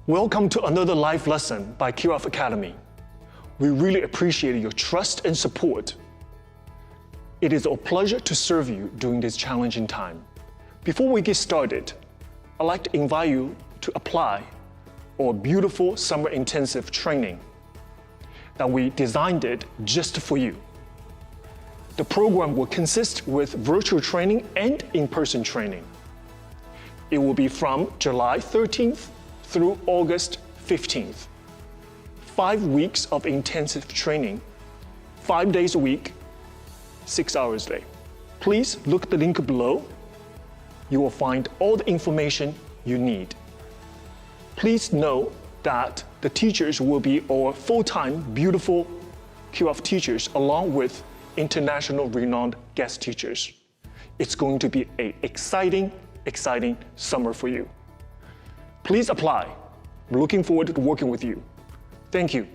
Welcome to another live lesson by QF Academy. We really appreciate your trust and support. It is a pleasure to serve you during this challenging time. Before we get started, I'd like to invite you to apply our beautiful summer intensive training that we designed it just for you. The program will consist with virtual training and in-person training. It will be from July 13th through August 15th. 5 weeks of intensive training, 5 days a week, 6 hours a day. Please look at the link below. You will find all the information you need. Please know that the teachers will be our full-time, beautiful QF teachers along with international renowned guest teachers. It's going to be an exciting summer for you. Please apply. We're looking forward to working with you. Thank you.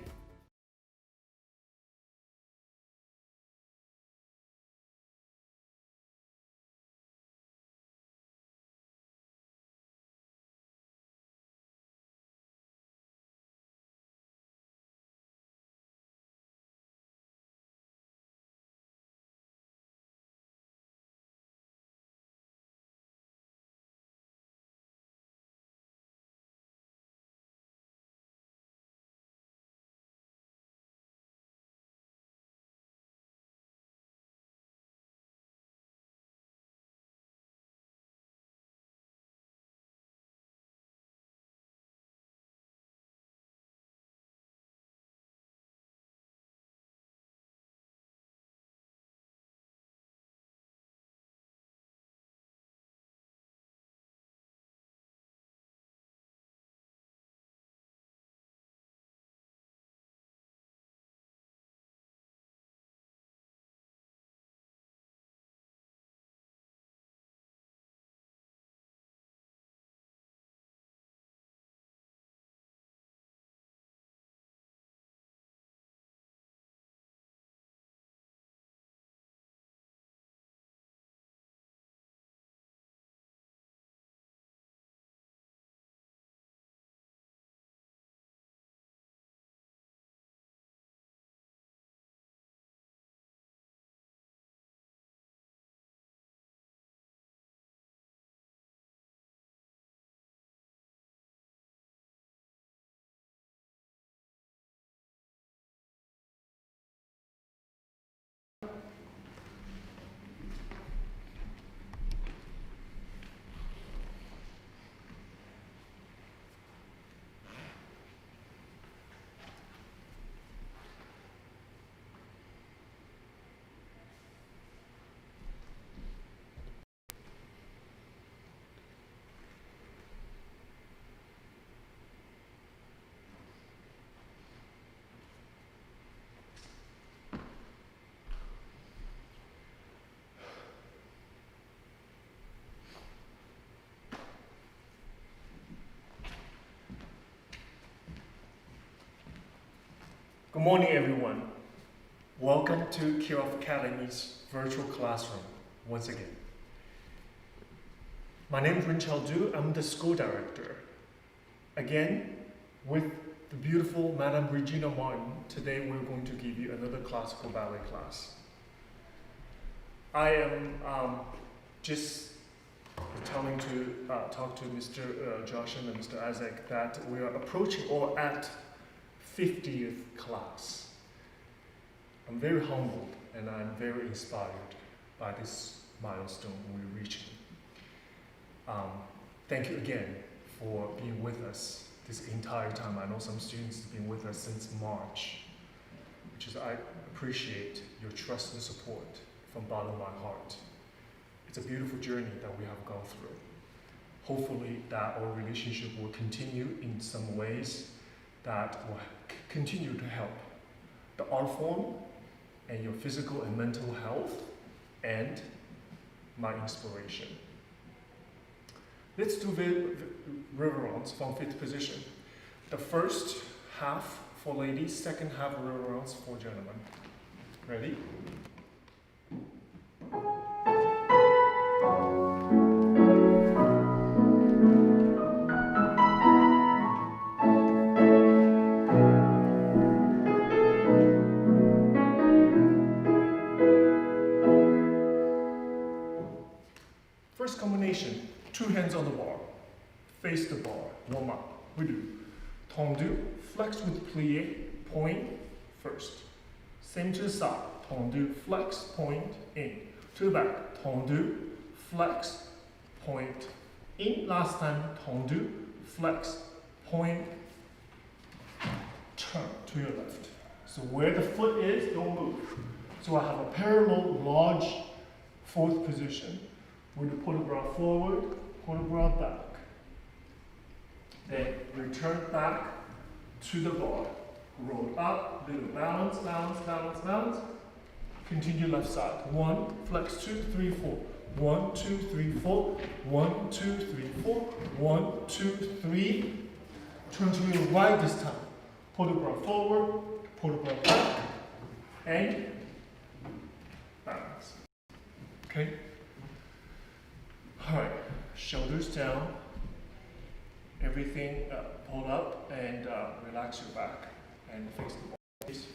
Good morning, everyone. Welcome to QF Academy's virtual classroom once again. My name is Runqiao. I'm the school director. Again, with the beautiful Madame Regina Martin, today we're going to give you another classical ballet class. I am just telling to talk to Mr. Josh and Mr. Isaac that we are approaching or at 50th class. I'm very humbled and I'm very inspired by this milestone we're reaching. Thank you again for being with us this entire time. I know some students have been with us since March, I appreciate your trust and support from the bottom of my heart. It's a beautiful journey that we have gone through. Hopefully that our relationship will continue in some ways that will continue to help the art form and your physical and mental health and my inspiration. Let's do the reverence from 5th position. The first half for ladies, second half reverence for gentlemen. Ready? 2 hands on the bar, face the bar, warm up. We do tendu, flex with plie, point first. Same to the side, tendu, flex, point, in. To the back, tendu, flex, point, in. Last time, tendu, flex, point, turn to your left. So where the foot is, don't move. So I have a parallel large 4th position. We're going to put the bra forward, put the bra back. Then return back to the bar. Roll up, little balance, balance, balance, balance. Continue left side. 1, flex 2, 3, 4. 1, 2, 3, 4. 1, 2, 3, 4. 1, 2, 3. Turn to your right this time. Pull the bra forward, pull the bra back, and balance. Okay? Alright, shoulders down, everything pulled up, and relax your back and face the wall. Please.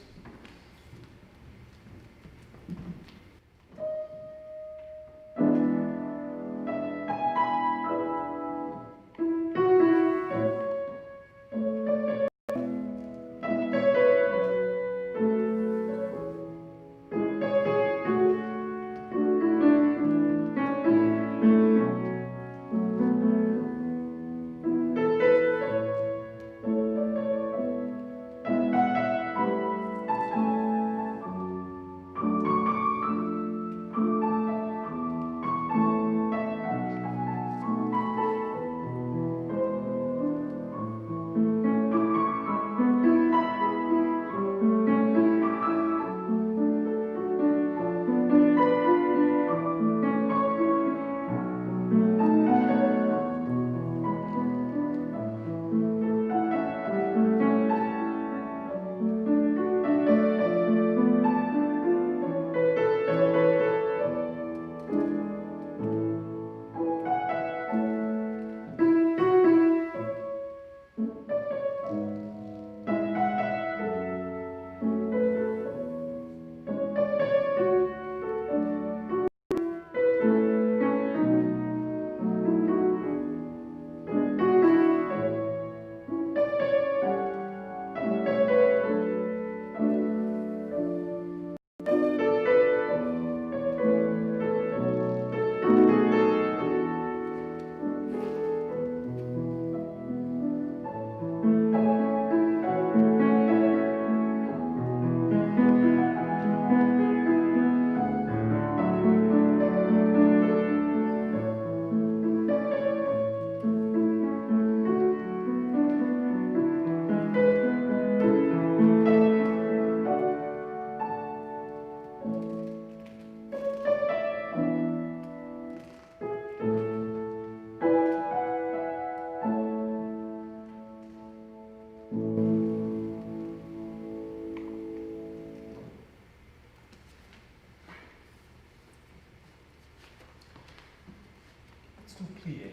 Let's do plie.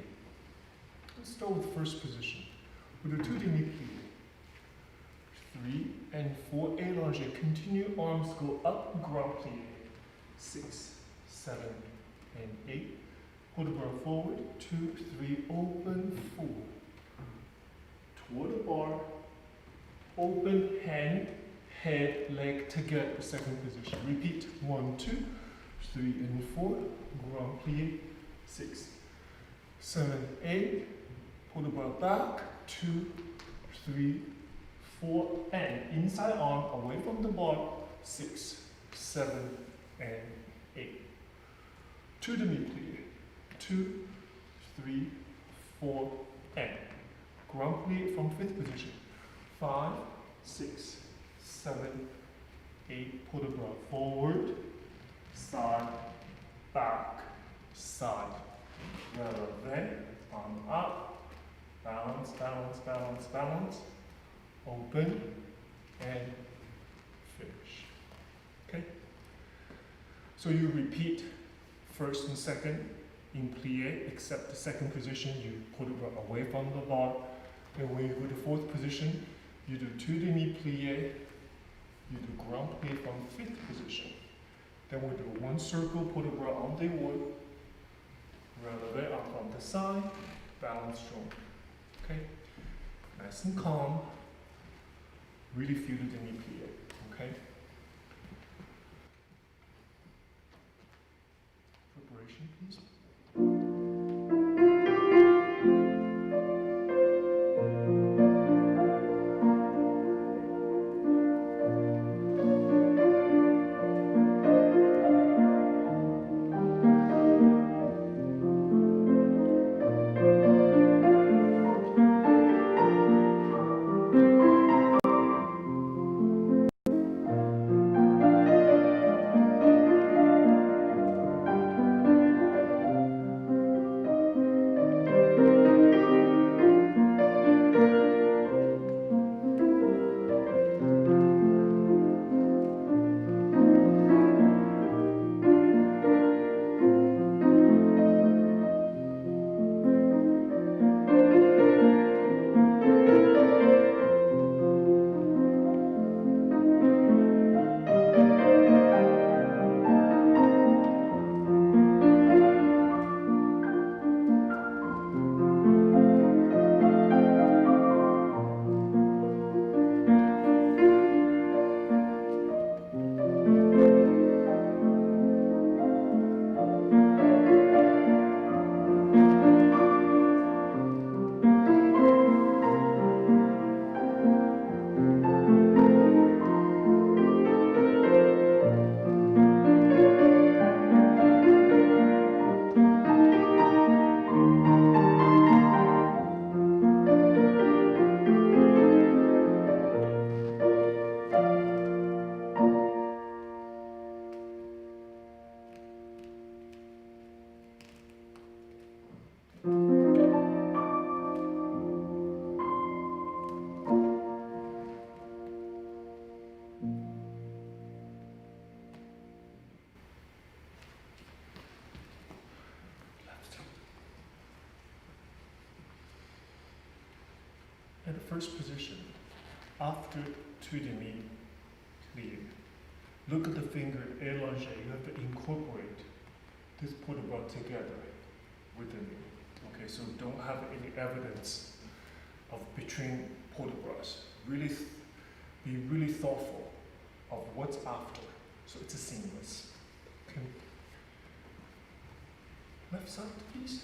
Let's start with first position. We do 2 demi-plie. 3 and 4 allongé. Continue, arms go up, grand plie. 6, 7, and 8. Pull the bra forward. 2, 3, open, 4. Toward the bar. Open, hand, head, leg together. Second position. Repeat. 1, 2, 3, and 4. Grand plie. 6, 7, 8. Pull the bra back. 2, 3, 4, and inside arm away from the bar. 6, 7, and 8. 2 demi-plie. 2, 3, 4, and grand plie from 5th position. 5, 6, 7, 8. Pull the bra forward, side, back, side. Rather than arm up, balance, balance, balance, balance. Open and finish. Okay? So you repeat first and second in plie, except the second position you put it away from the bar. And when you go to 4th position, you do 2 demi-plie, you do grand plie from 5th position. Then we do 1 circle, put the bra on the wood, Releve up on the side, balance strong. Okay? Nice and calm. Really feel the demi-plie. Okay? Preparation, please. At the first position, after two demi-plie, look at the finger élargi. You have to incorporate this port de bras together with the knee. Okay, so don't have any evidence of between port de bras. Really, be really thoughtful of what's after, so it's a seamless. Okay. Left side, please.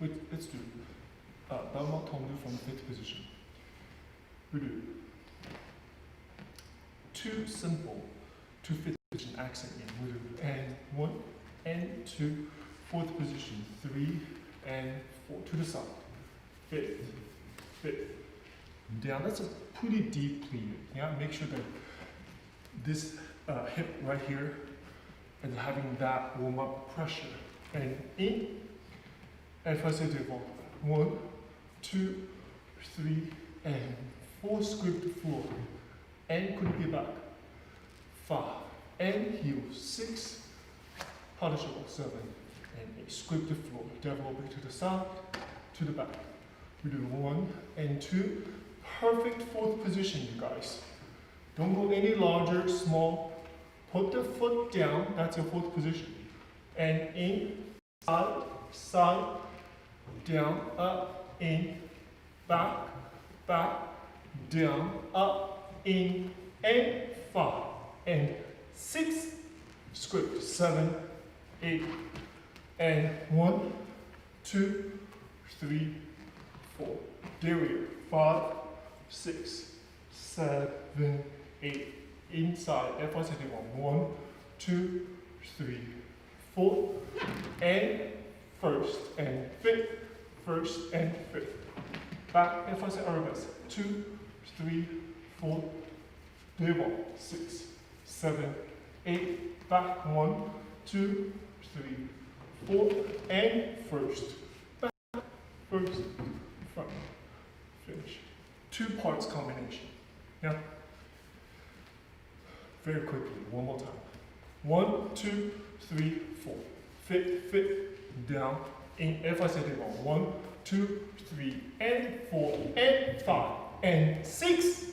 Wait, let's do balmain tendu from fifth position. We do too simple to fit position accent in. We do and 1 and 2, 4th position, 3 and 4 to the side, 5th, down. That's a pretty deep pleated. Yeah, make sure that this hip right here is having that warm up pressure. And in, and first interval, 1, 2, 3, and 4, squeeze the floor, and could be back, 5, and heel, 6, partial 7, and 8, squeeze the floor, develop to the side, to the back. We do 1 and 2, perfect 4th position, you guys. Don't go any larger, small, put the foot down, that's your 4th position, and in, side, side, down, up, in, back, back, down, up, in, and 5, and 6, script, 7, 8, and 1, 2, 3, 4. There we are. 5, 6, 7, 8. Inside. F1 setting 1, 2, 3, 4, and first and 5th, first and 5th. Back F1 set arabesque. 2, 3, 4, devil, 6, 7, 8. Back 1, 2, 3, 4, and first. Back, first, front, finish. 2 parts combination. Yeah. Very quickly, one more time. 1, 2, 3, 4. Fit, down, in F1 setting 1, 2, 3, and 4, and 5, and 6,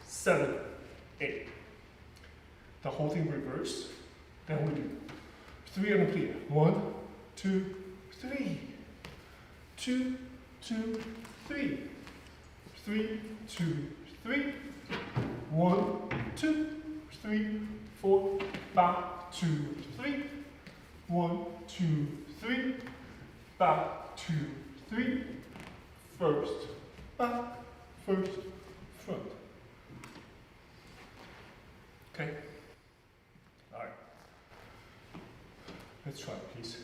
7, 8. The whole thing reverse. Then we do 3 on the pleat. 1, 2, 3. 2, 2, 3. 3, 2, 3. 1, 2, 3, 4. Back, 2, 3. 1, 2, 3. Back, 2, 3. First, back, first, front. Okay? All right. Let's try it, please.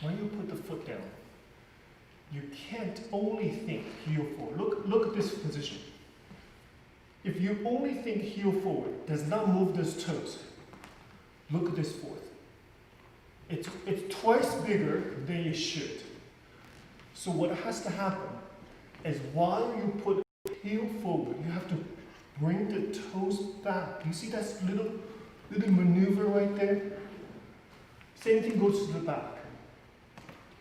When you put the foot down, you can't only think heel forward. Look at this position. If you only think heel forward, does not move those toes. Look at this 4th. It's twice bigger than it should. So what has to happen is while you put heel forward, you have to bring the toes back. You see that little maneuver right there? Same thing goes to the back.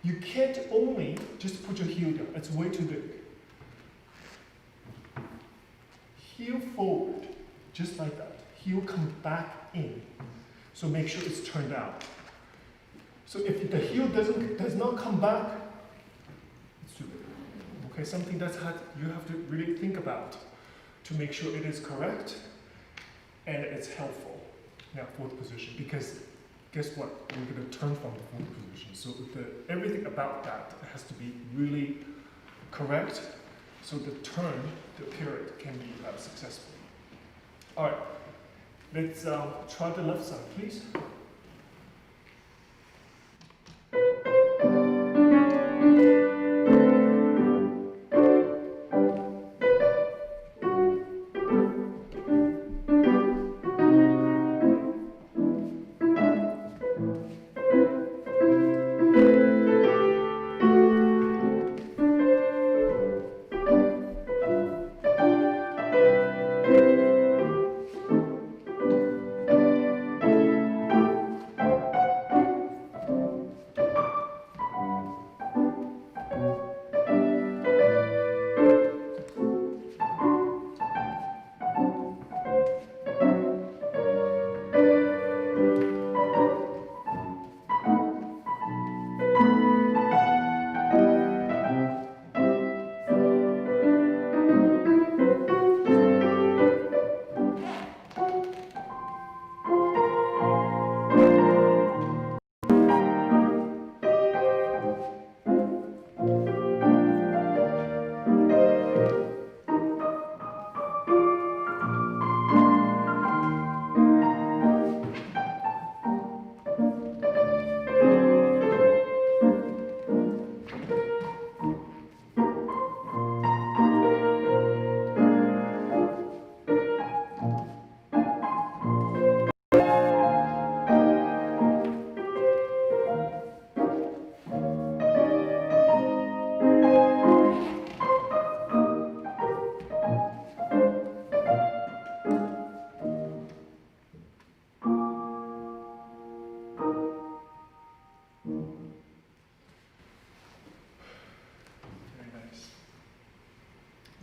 You can't only just put your heel down, it's way too big. Heel forward, just like that. Heel come back in. So make sure it's turned out. So if the heel does not come back, it's too big. Okay, something you have to really think about to make sure it is correct and it's helpful. Now, fourth position, because guess what? We're going to turn from the fourth position. So everything about that has to be really correct. So the turn, the period can be successful. All right, let's try the left side, please.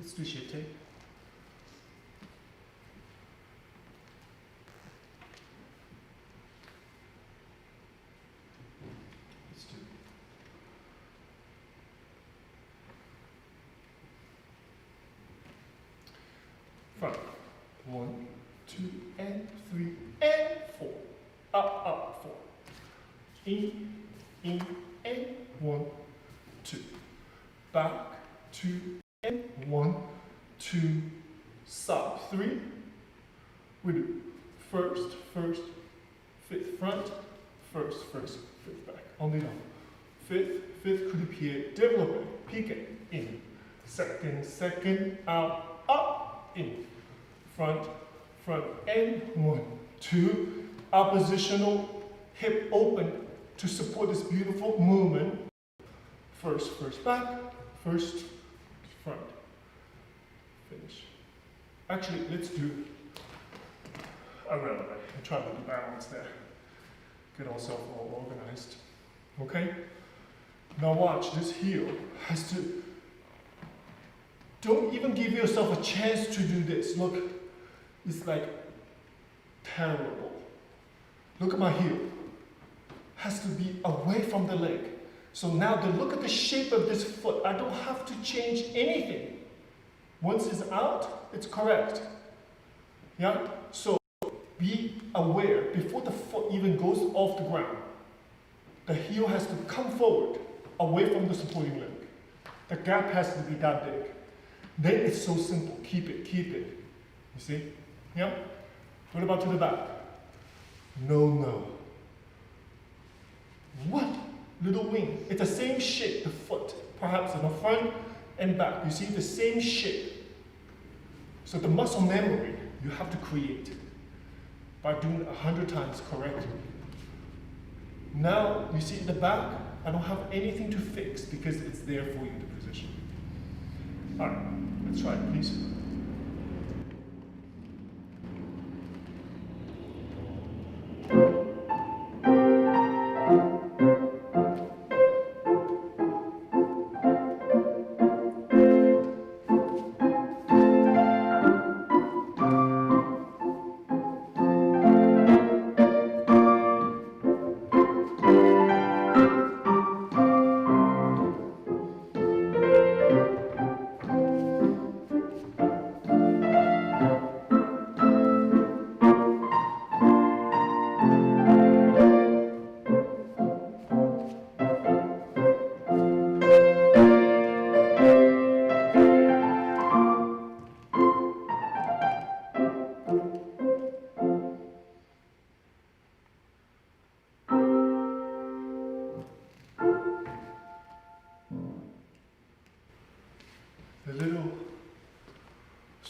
Let's do shape tape. Let's do front. 1, 2, and 3, and 4. Up, up, 4. In, and 1, 2. Back, 2, and 1, 2, stop, 3. We do first, fifth front, first, fifth back. On the down. Fifth, coup de pied, développé, piqué, in. Second, out, up, in. Front, and 1, 2. Oppositional, hip open to support this beautiful movement. First back, first, front. Finish. Actually, let's do a releve and try to do balance there. Get ourselves all organized. Okay? Now watch, this heel has to, don't even give yourself a chance to do this. Look, it's like terrible. Look at my heel. Has to be away from the leg. So now look at the shape of this foot. I don't have to change anything. Once it's out, it's correct. Yeah? So be aware before the foot even goes off the ground. The heel has to come forward, away from the supporting leg. The gap has to be that big. Then it's so simple. Keep it. You see? Yeah? What about to the back? No. What? Little wing. It's the same shape, the foot. Perhaps in the front and back. You see the same shape. So the muscle memory you have to create by doing 100 times correctly. Now, you see in the back, I don't have anything to fix because it's there for you, the position. All right, let's try it, please.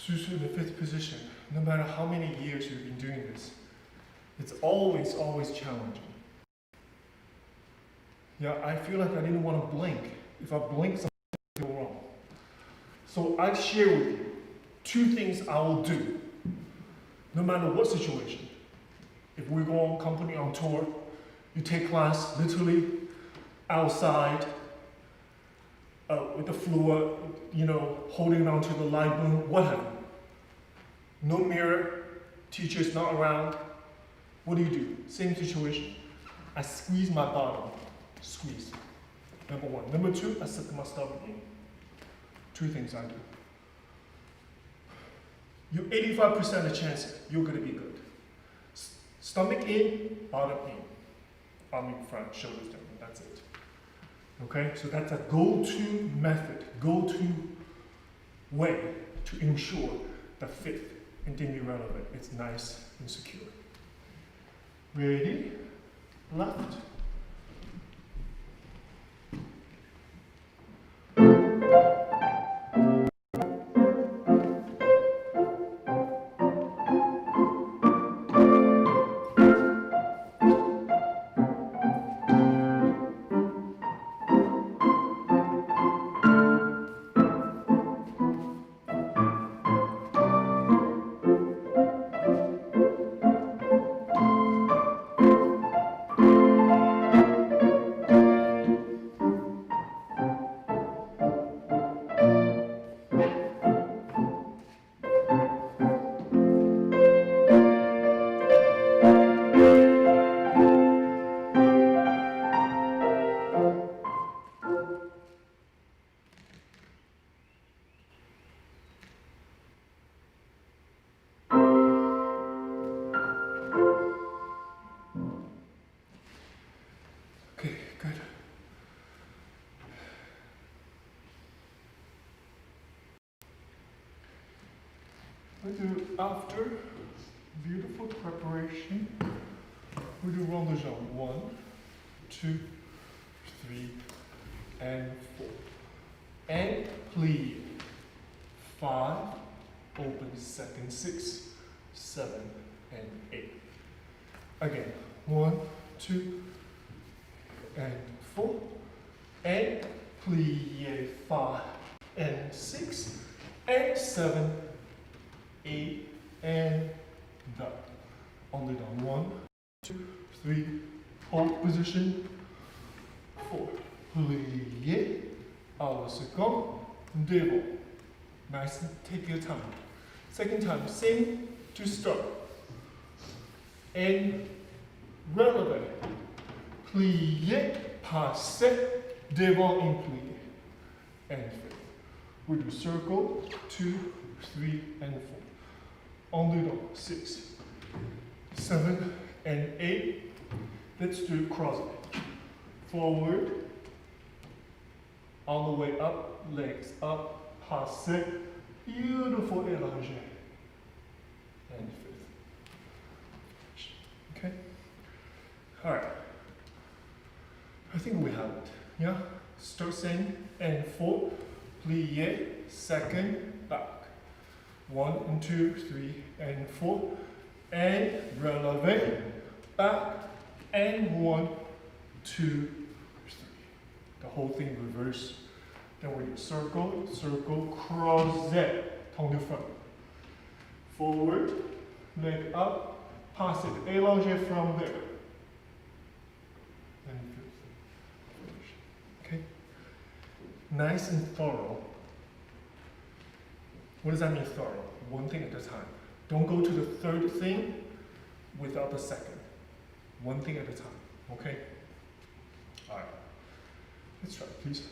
Susu in the fifth position. No matter how many years you've been doing this, it's always, always challenging. Yeah, I feel like I didn't want to blink. If I blink, something will go wrong. So I share with you 2 things I will do, no matter what situation. If we go on company on tour, you take class literally outside with the floor, you know, holding on to the light boom, whatever. No mirror, teacher's not around. What do? Same situation. I squeeze my bottom. Squeeze. Number 1. Number 2, I set my stomach in. 2 things I do. You 85% of chance you're gonna be good. Stomach in, bottom in. Arm in front, shoulders down, that's it. Okay, so that's a go-to method, go-to way to ensure the fifth and demi relevant. It's nice and secure. Ready? Left. Okay, good. We do after beautiful preparation. We do Runqiao 1, 2, 3, and 4. And plie 5, open second 6, 7, and 8. Again, 1, 2, and 4, and plie 5, and 6, and 7, 8, and down. Only down. 1, 2, 3, hold position. 4, plie, à la seconde, devant. Nice, take your time. Second time, same to start. And relevant. Plié, passé, devant and plié. And fifth. We do circle, 2, 3, and 4. En dedans, 6, 7, and 8. Let's do cross. Forward, all the way up, legs up, passé, beautiful élongé. And fifth. Okay? All right. I think we have it. Yeah? Start saying, and 4, plie, second, back. 1 and 2, 3, and 4, and releve, back, and 1, 2, 3. The whole thing reverse. Then we do circle, circle, croisette, tongue de front. Forward, leg up, pass it, élongé from there. And finish. Okay? Nice and thorough. What does that mean, thorough? One thing at a time. Don't go to the third thing without the second. One thing at a time, okay? All right. Let's try it, please.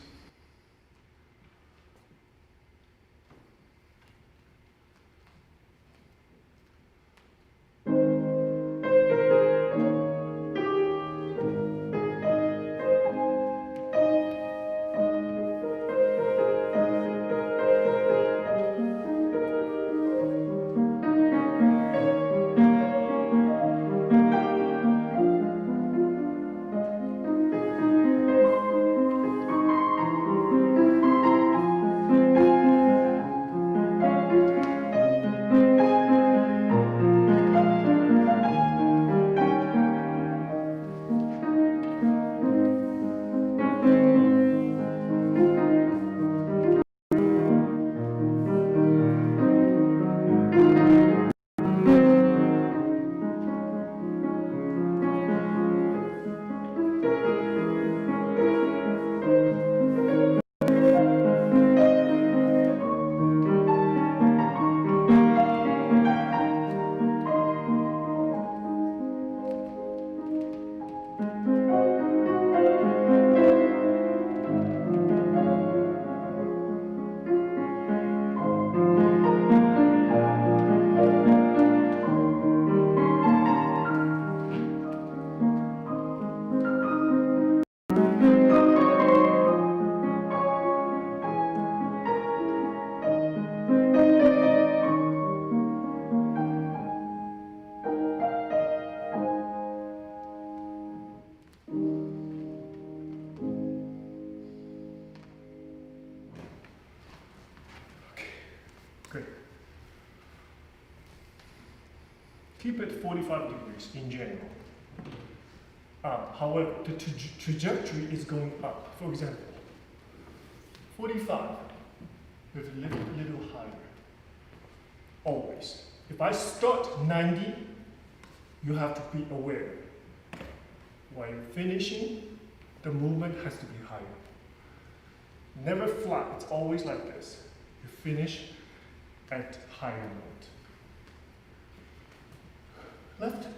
keep it 45 degrees in general. However, the trajectory is going up. For example, 45 with a little higher. Always. If I start 90, you have to be aware. While you're finishing, the movement has to be higher. Never flat, it's always like this. You finish at higher note. Left.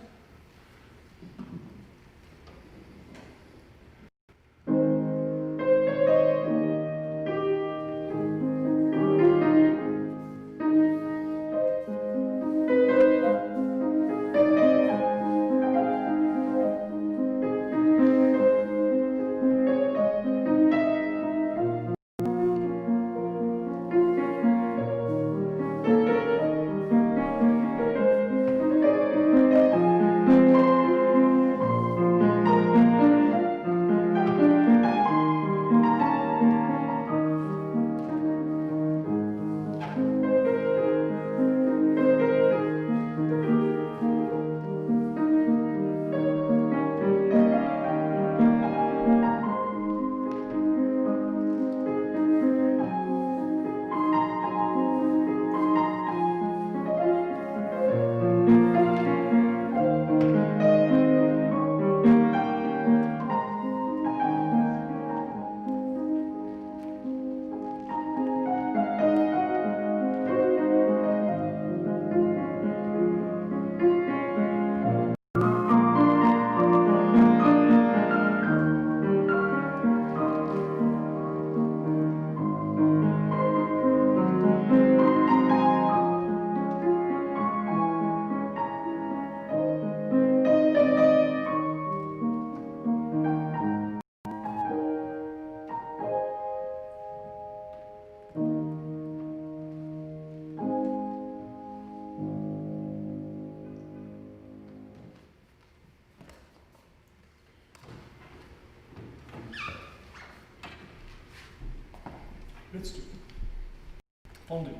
Let's do fondue.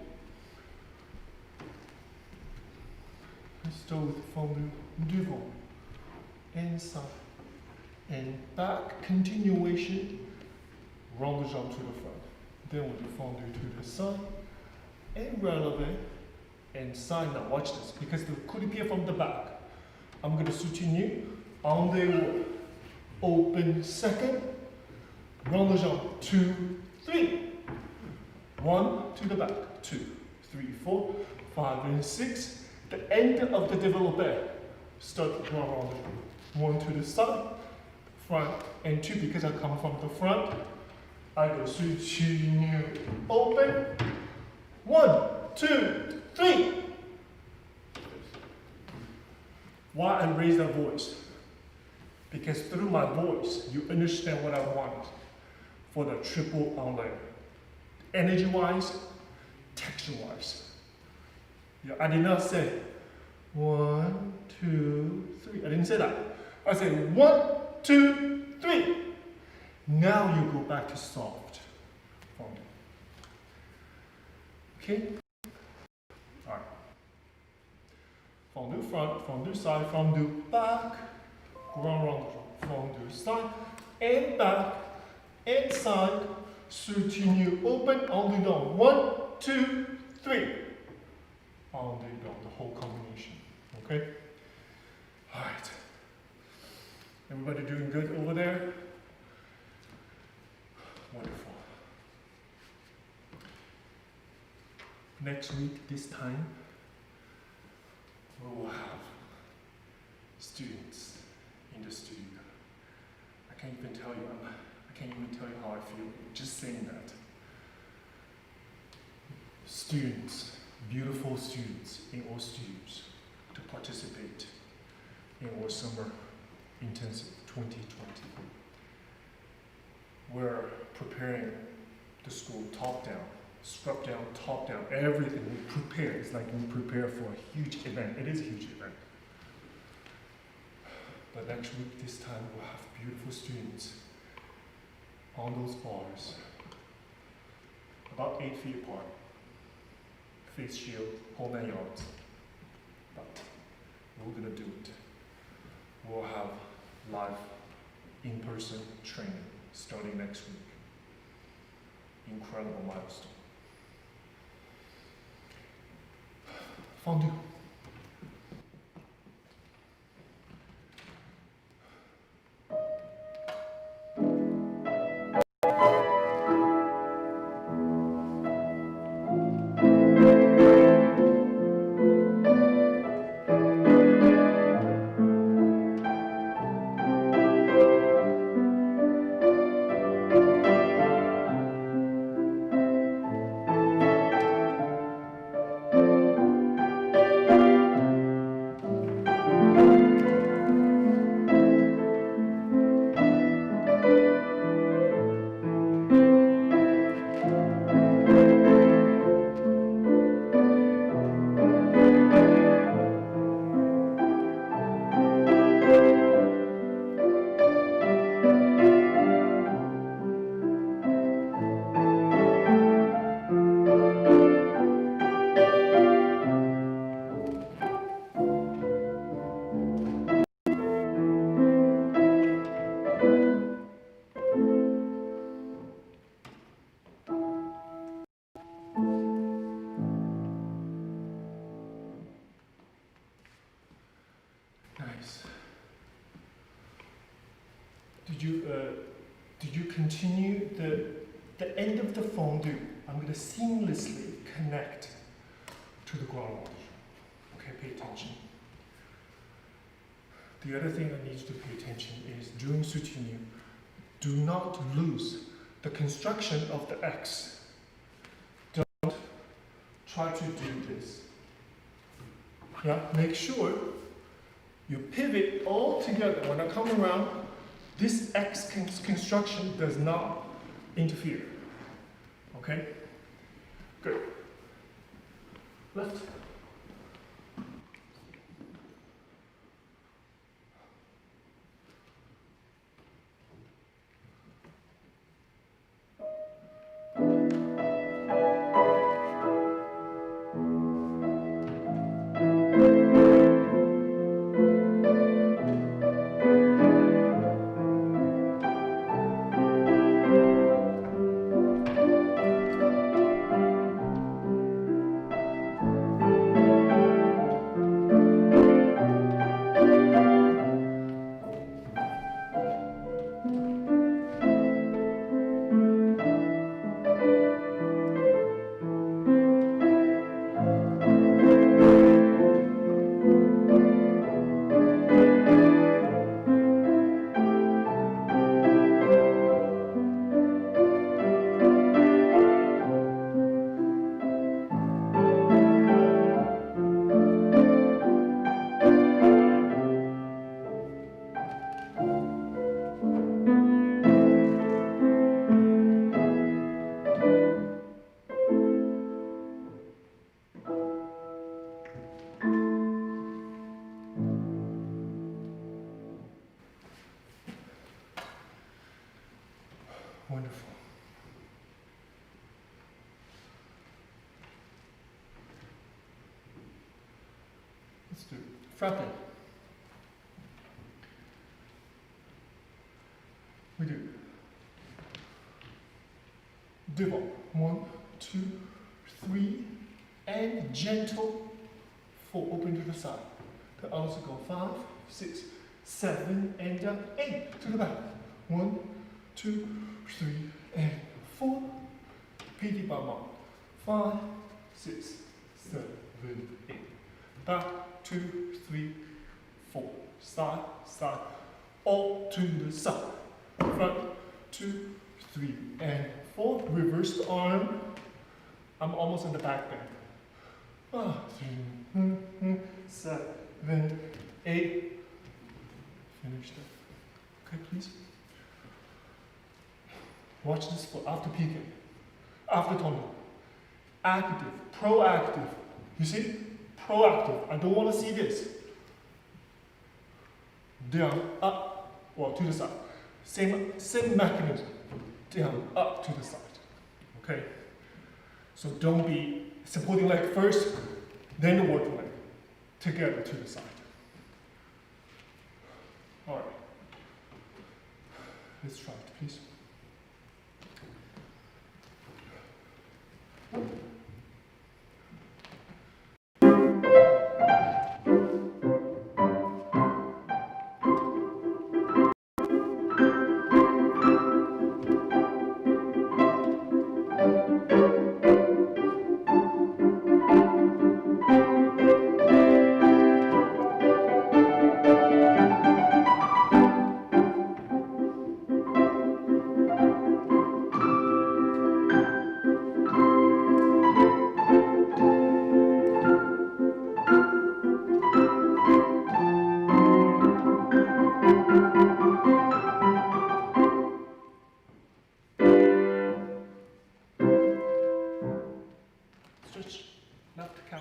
Let's start with fondue devant. Inside and back, continuation, round the jump to the front. Then we'll do fondue to the side, and releve, and side. Now watch this, because the coup de pied from the back. I'm going to soutenu, en déroule. Open second, round the jump, 2, 3. 1 to the back, 2, 3, 4, 5, and 6. The end of the développé. Start to go around the jump. 1 to the side, front, and 2 because I come from the front. I go soutenu, open. 1, 2, 3. Why I raise that voice? Because through my voice, you understand what I want for the triple enlève. Energy-wise, texture-wise. Yeah, I did not say 1, 2, 3. I didn't say that. I said 1, 2, 3. Now you go back to soft fondue. Okay? All right. Fondue front, fondue side, fondue back. Grand round, fondue side and back and side. Soutenu, open, en dedans. 1, 2, 3. En dedans, the whole combination. Okay? All right. Everybody doing good over there? Wonderful. Next week, this time, we will have students in the studio. I can't even tell you how I feel just saying that. Students, beautiful students in our studios to participate in our summer intensive 2020. We're preparing the school top down, scrub down, top down, everything. We prepare. It's like we prepare for a huge event. It is a huge event. But next week, this time, we'll have beautiful students on those bars, about 8 feet apart, face shield, whole 9 yards. But we're gonna do it. We'll have live in-person training starting next week. Incredible milestone. Fondue. Nice. Did you continue the end of the fondue? I'm going to seamlessly connect to the ground water. Okay, pay attention. The other thing I need you to pay attention is during soutenu, do not lose the construction of the X. Don't try to do this. Yeah, make sure you pivot all together. When I come around, this X construction does not interfere. Okay? Good. Left. Wonderful. Let's do frappe. We do devant. 1, 2, 3, and gentle 4. Open to the side. The arms go 5, 6, 7, and 8 to the back. 1, 2, 3, and 4. Petit pas mark. 5, 6, 7, 8. Back, 2, 3, 4. Side, side. All to the side. Front, 2, 3, and 4. Reverse the arm. I'm almost in the back bend. 3, 7, 8. Finish that. Okay, please. Watch this for after peaking, after toning. Active, proactive. You see? Proactive. I don't want to see this. Down, up, well, to the side. Same mechanism. Down, up, to the side. Okay? So don't be supporting leg first, then the working leg. Together to the side. All right. Let's try it, please. Stretch left calf.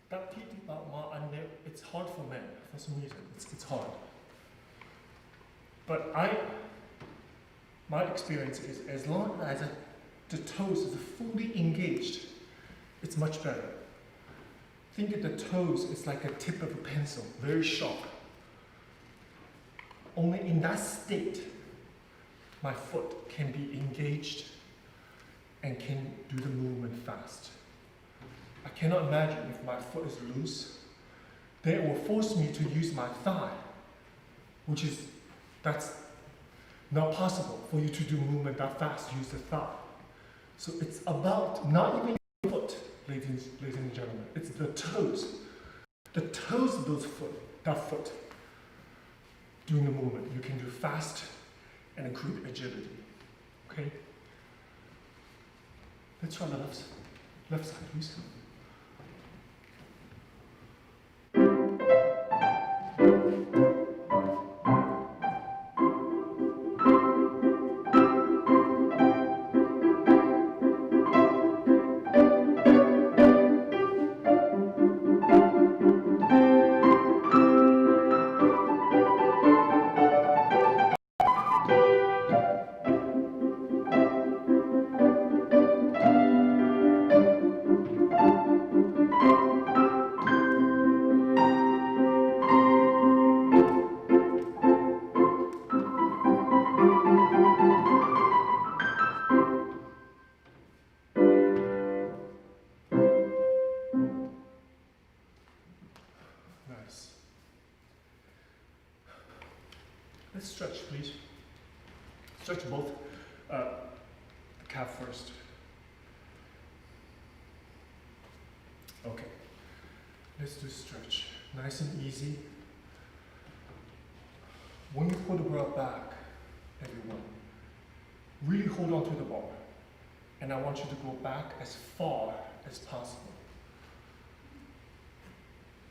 That PT it's hard for men for some reason. It's hard. But my experience is as long as the toes are fully engaged, it's much better. Think of the toes as like a tip of a pencil, very sharp. Only in that state, my foot can be engaged and can do the movement fast. I cannot imagine if my foot is loose, then it will force me to use my thigh, that's not possible for you to do movement that fast, use the thigh. So it's about not even the foot, ladies and gentlemen, it's the toes. The toes of that foot, doing the movement. You can do fast and include agility, okay? Let's try the left side, please. Nice. Let's stretch, please. Stretch both the calf first. Okay. Let's do stretch. Nice and easy. When you pull the bra back, everyone, really hold on to the bar. And I want you to go back as far as possible.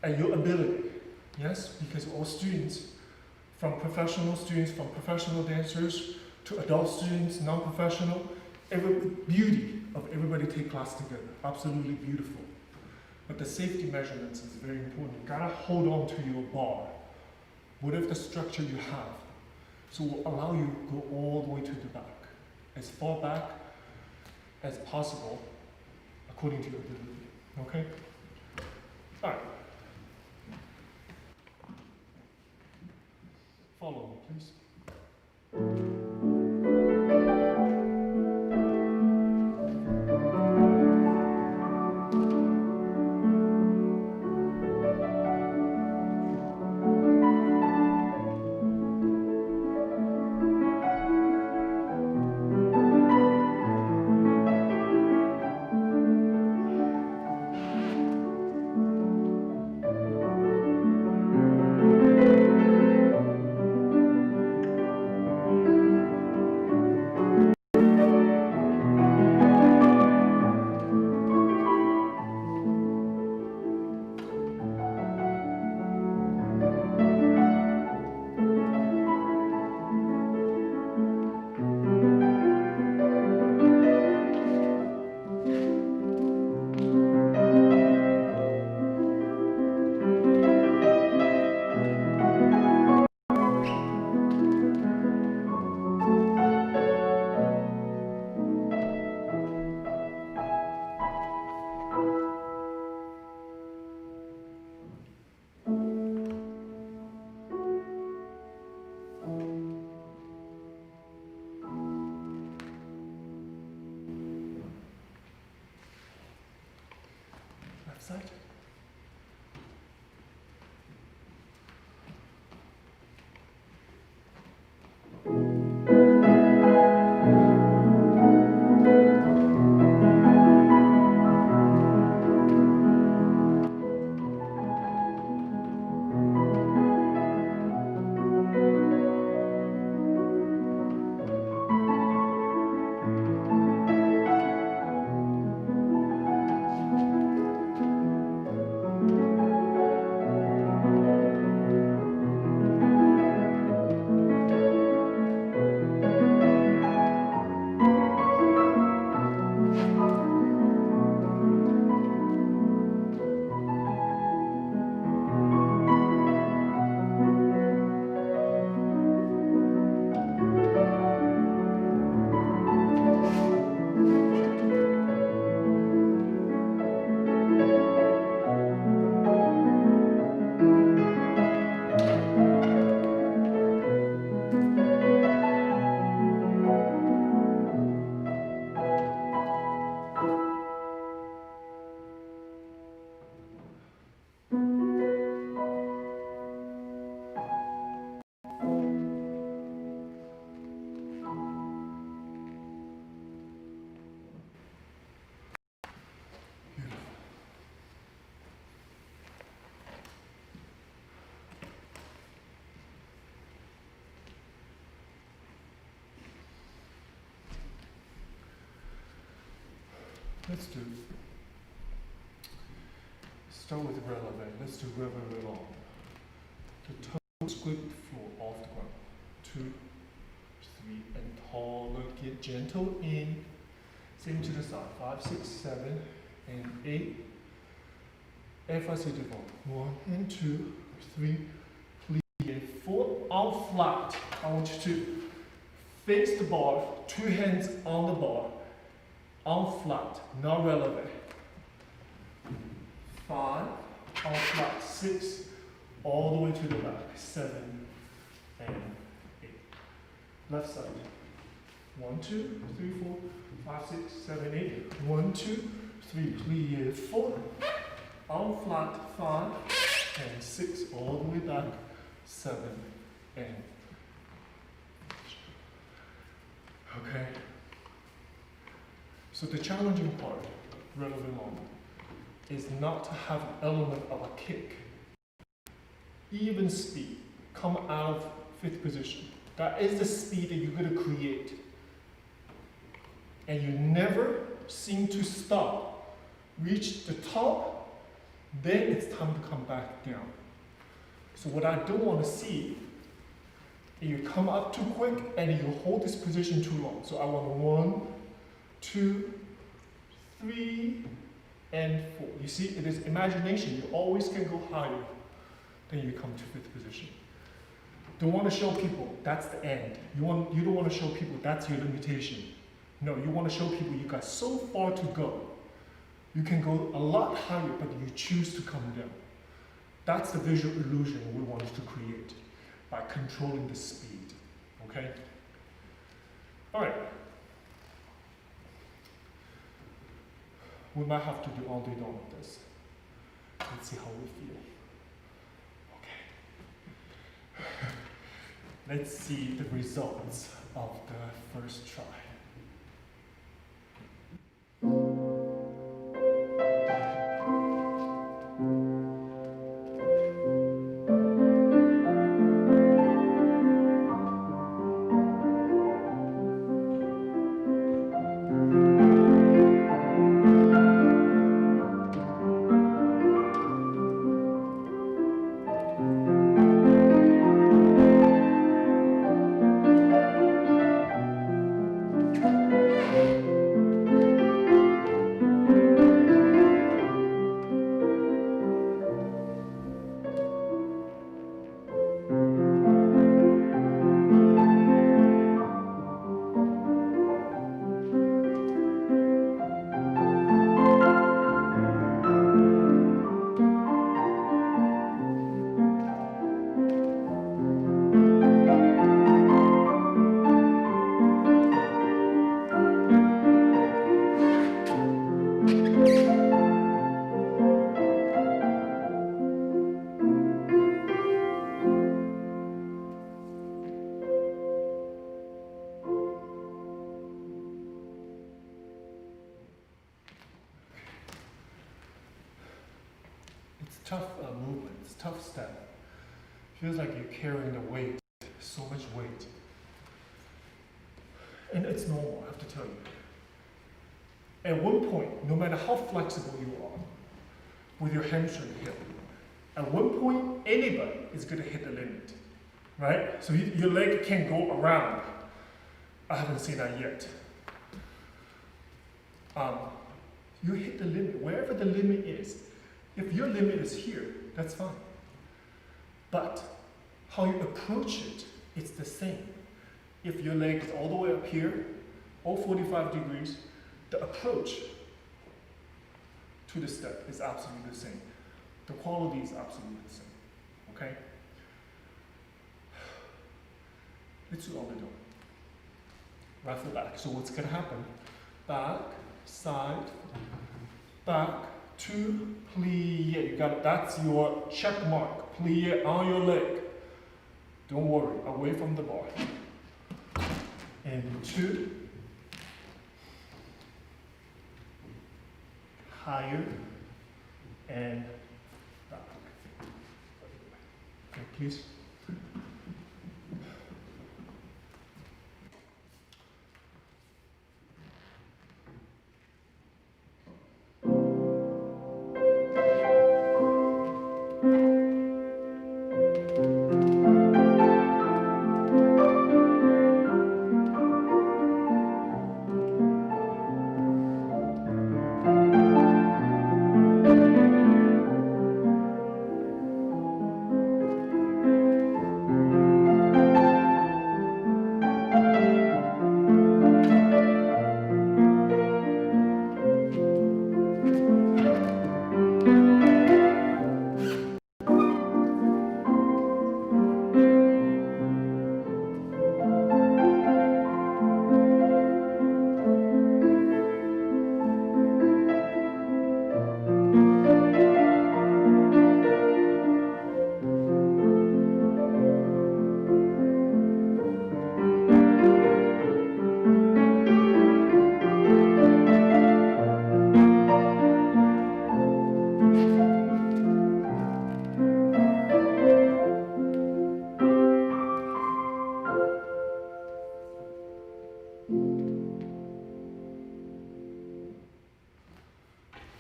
At your ability, yes? Because all students, from professional dancers to adult students, non-professional, beauty of everybody take class together, absolutely beautiful. But the safety measurements is very important. You gotta hold on to your bar, whatever the structure you have. So it will allow you to go all the way to the back, as far back as possible, according to your ability, okay? All right. Follow me, please. side. Let's do, start with releve. Let's do releve long. The toes squeak the floor off the ground. 2, 3, and taller. Get gentle in. Same to the side. 5, 6, 7, and 8. Emphasis to 1 and 2, 3, plie, 4. Out flat. I want you to face the bar. 2 hands on the bar. On flat, not releve. 5, on flat, 6, all the way to the back, 7 and 8. Left side. 1, 2, 3, 4, 5, 6, 7, 8. 1, 2, 3, plie, 4. On flat, 5 and 6, all the way back, 7 and 8. Okay. So the challenging part, releve long, is not to have an element of a kick. Even speed, come out of 5th position. That is the speed that you're going to create. And you never seem to stop. Reach the top, then it's time to come back down. So what I don't want to see is you come up too quick and you hold this position too long. So I want 1, 2, 3, and 4. You see, it is imagination. You always can go higher than you come to 5th position. Don't want to show people that's the end. You don't want to show people that's your limitation. No, you want to show people you got so far to go. You can go a lot higher, but you choose to come down. That's the visual illusion we wanted to create by controlling the speed. Okay? All right. We might have to do all day long with this. Let's see how we feel. Okay. Let's see the results of the first try. tough movements, tough step. Feels like you're carrying the weight, so much weight. And it's normal, I have to tell you. At one point, no matter how flexible you are with your hamstring hip, at one point, anybody is going to hit the limit, right? So your leg can go around. I haven't seen that yet. You hit the limit, wherever the limit is. If your limit is here, that's fine. But how you approach it, it's the same. If your leg is all the way up here, all 45 degrees, the approach to the step is absolutely the same. The quality is absolutely the same, okay? Let's do all the doing. Right foot back. So what's gonna happen? Back, side, back, two, plie. You got it. That's your check mark. Plie on your leg. Don't worry, away from the bar. And two, higher, and back. Okay, please.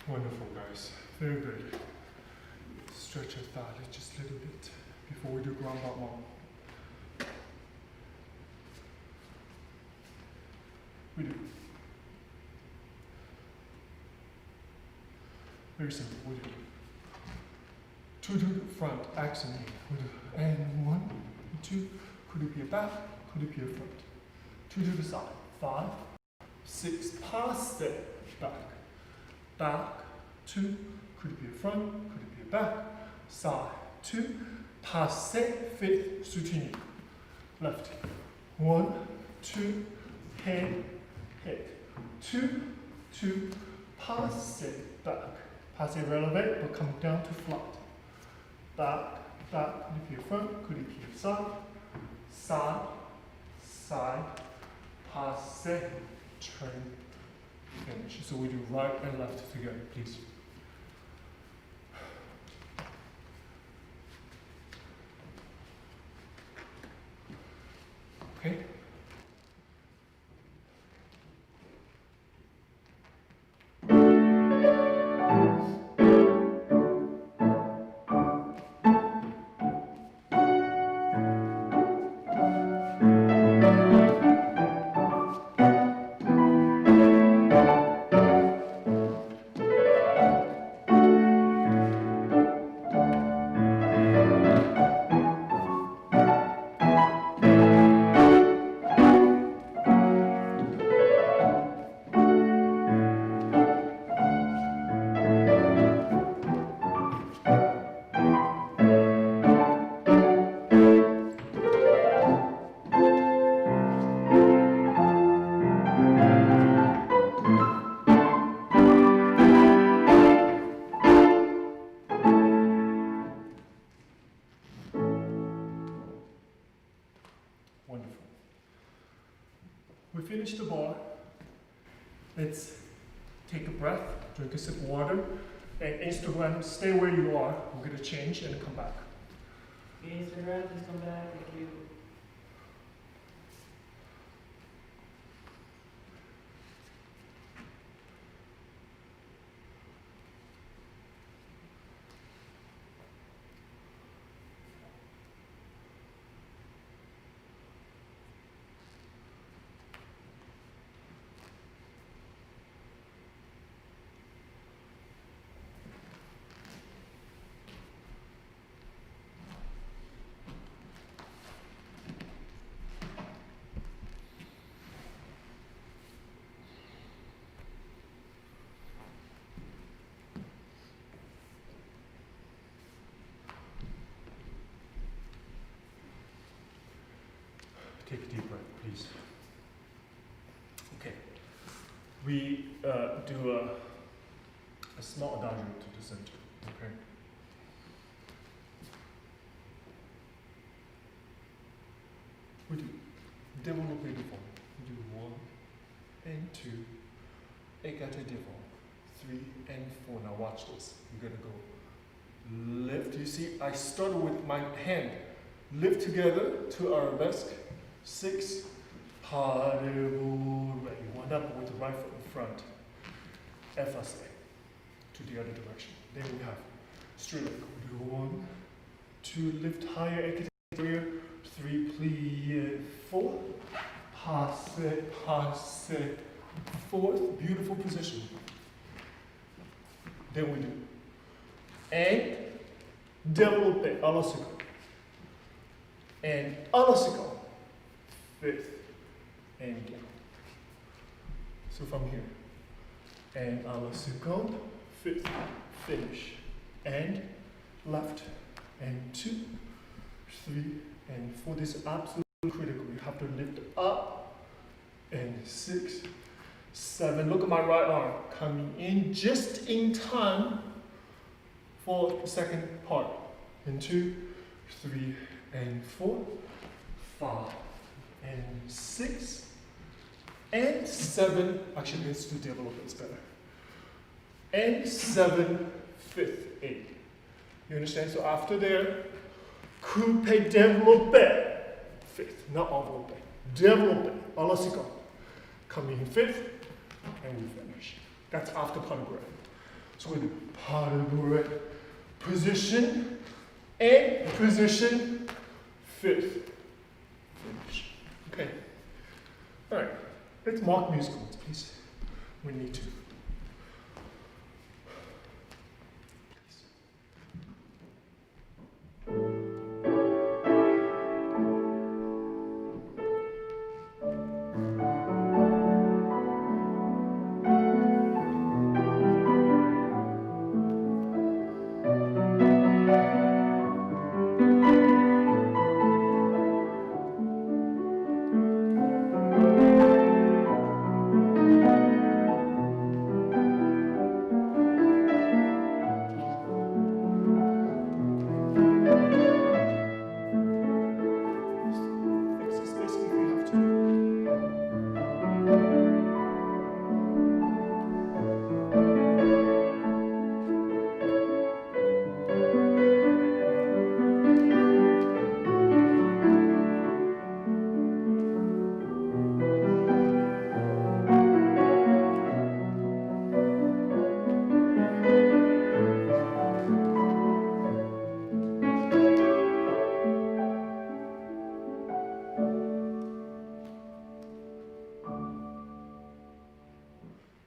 Wonderful, guys. Very good. Stretch your thigh just a little bit before we do ground bar one. We do. Very simple. We do. Two to the front, accent. We do. And one, two. Could it be a back? Could it be a front? Two to the side. 5, 6. Pass it back. Back, 2, could it be a front, could it be a back, side, 2, passez, fifth, soutenu, left, 1, 2, head, 2, 2, passez, back, passez, releve, but come down to flat, back, could it be a front, could it be a side, side, passez, turn, finish. So we do right and left together, please. Okay? Wonderful. We finished the bar. Let's take a breath, drink a sip of water, And Instagram, stay where you are. We're gonna change and come back. Instagram, please come back. Thank you. Take a deep breath, please. Okay. We do a small adagio to the center. Okay. We do développé devant. We do 1 and 2, écarté devant, 3 and 4. Now watch this. We're gonna go lift. You see, I started with my hand. Lift together to arabesque. 6, pas debout, right. You wind up with the right foot in front. Effacé to the other direction. Then we have straight leg. We do 1, 2, lift higher, exterior, 3, plie, 4, passe, passe, 4th, beautiful position. Then we do and développé, à la seconde. And à la seconde. 5th, and down. So from here, and à la seconde, 5th, finish, and left, and 2, 3, and 4. This is absolutely critical. You have to lift up, and 6, 7. Look at my right arm coming in just in time for the second part. And 2, 3, and 4, 5. And 6 and 7. Actually, let's do develop, it's better. And 7, 5th, 8. You understand? So after there, coupe, développé, 5th, not enveloppé. Développé, à la seconde. Coming in 5th, and we finish. That's after pas de bourrée. So we do pas de bourrée, position, and position, 5th, finish. Okay. All right. Let's mark music notes, please. We need to.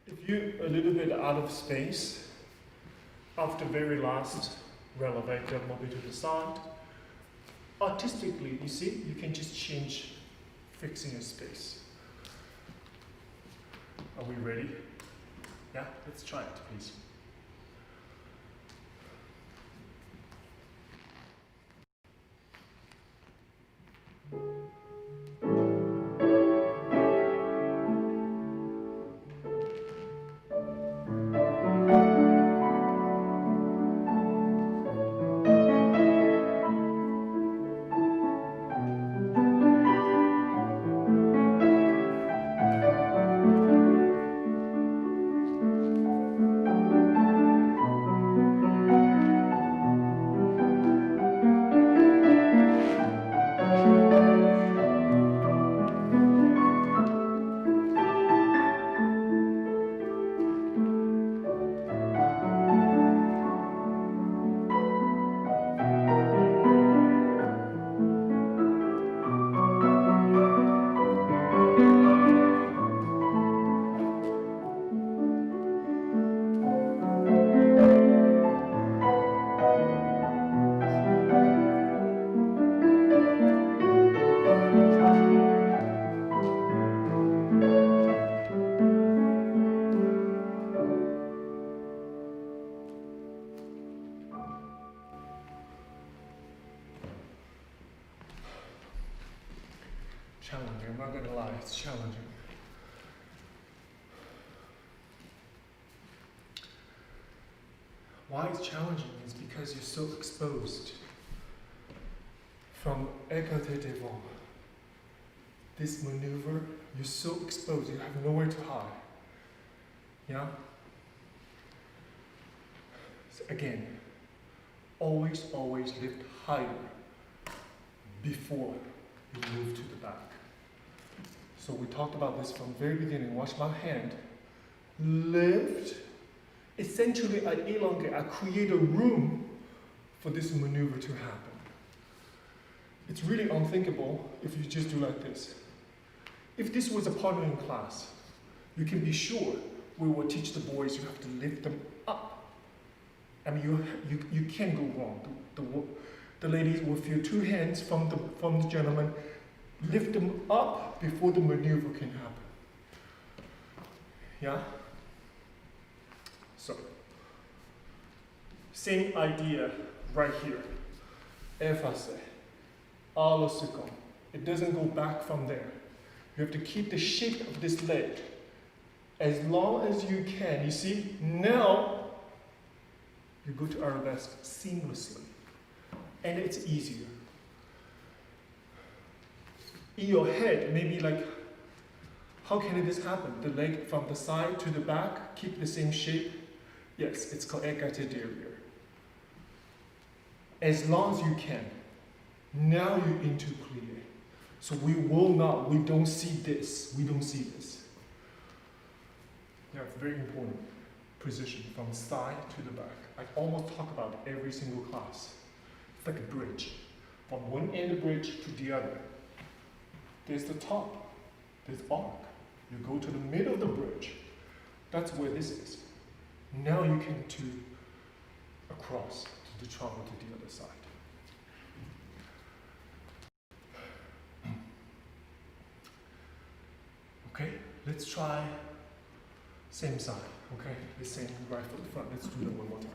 If you're a little bit out of space, after very last releve, développé to the side, artistically, you see, you can just change fixing a space. Are we ready? Yeah, let's try it, please. I'm not gonna lie, it's challenging. Why it's challenging is because you're so exposed. From écarté devant, this maneuver, you're so exposed, you have nowhere to hide. Yeah? So again, always lift higher before you move to the back. So we talked about this from the very beginning. Watch my hand. Lift. Essentially, I elongate, I create a room for this maneuver to happen. It's really unthinkable if you just do like this. If this was a partnering class, you can be sure we will teach the boys you have to lift them up. I mean, you can't go wrong. The ladies will feel two hands from the gentleman, lift them up before the maneuver can happen. Yeah? So, same idea right here. Effacé, à le second. It doesn't go back from there. You have to keep the shape of this leg as long as you can. You see, now you go to arabesque seamlessly, and it's easier. In your head, maybe like, how can this happen? The leg from the side to the back, keep the same shape? Yes, it's called écarté derrière. As long as you can. Now you're into plié. So we don't see this. We don't see this. Yeah, it's very important position from side to the back. I almost talk about it every single class. It's like a bridge. From one end of the bridge to the other. There's the top. There's arc. You go to the middle of the bridge. That's where this is. Now you can do across to the travel to the other side. Okay, let's try same side. Okay, the same right foot front. Let's do that one more time.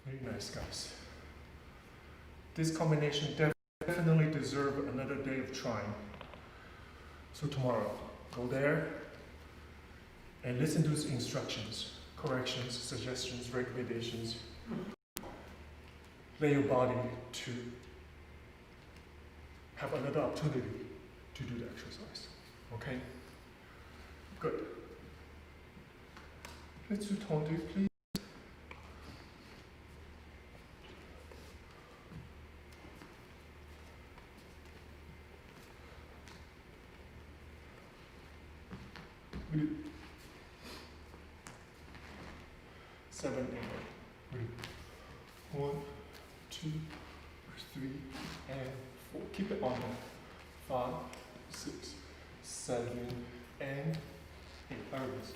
Very nice, guys. This combination definitely deserves another day of trying. So tomorrow, go there and listen to his instructions, corrections, suggestions, recommendations. Lay your body to have another opportunity to do the exercise. Okay? Good. Let's do tendu, please. Ready. 7, 8. Ready. 1, 2, 3, and 4. Keep it on there. 5, 6, 7, and 8. Arabesque.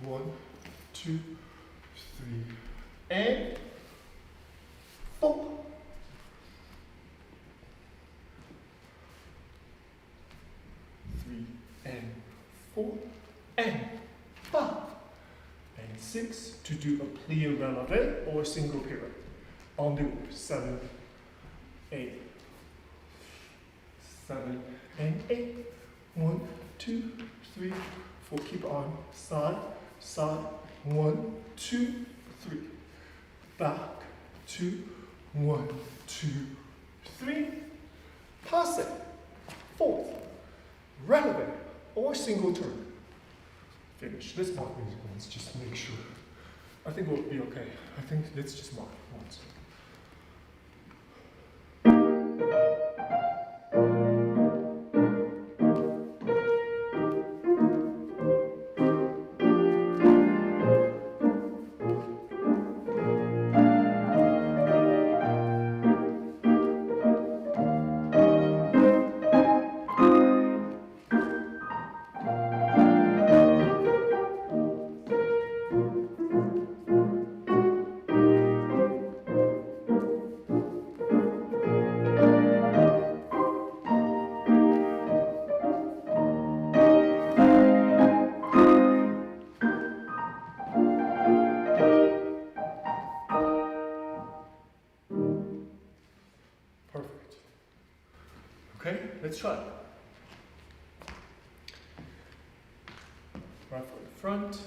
1, 2, 3, and 4. 3 and 4 and 5 and 6 to do do a plie releve or single pivot. On the 7, 8, 7 and 8. 1, 2, 3, 4. Keep arm side, side. 1, 2, 3. Back 2, 1, 2, 3. Pass it. 4th. Releve or single turn. Finish. Let's mark these ones just to make sure. I think we'll be okay. I think let's just mark once. Perfect. Okay, let's try. Right foot in front.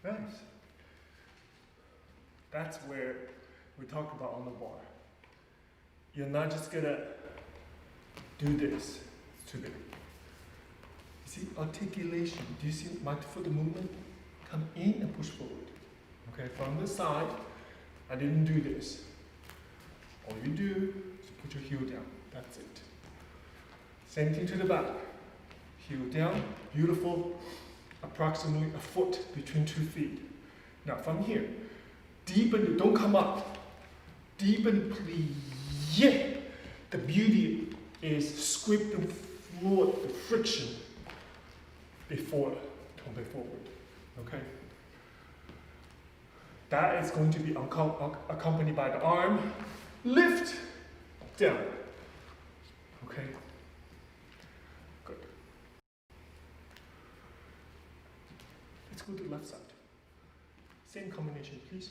Nice. That's where we talked about on the bar. You're not just gonna do this. It's too big. You see articulation. Do you see my foot movement? Come in and push forward. Okay, from the side, I didn't do this. All you do is put your heel down. That's it. Same thing to the back. Heel down. Beautiful. Approximately a foot between 2 feet. Now from here, deepen, don't come up. Deepen, plie. The beauty is sweep the floor, the friction before tombe forward. Okay? That is going to be accompanied by the arm lift down. Okay? Good. Let's go to the left side. Same combination, please.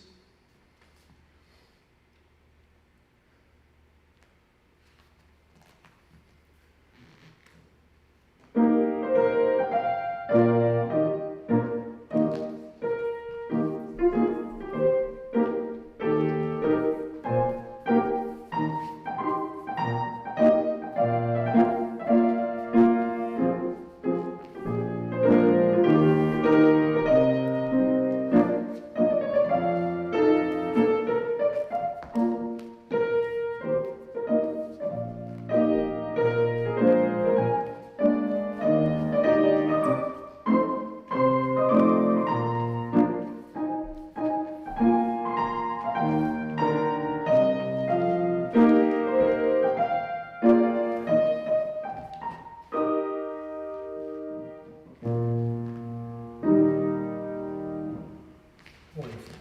Wonderful.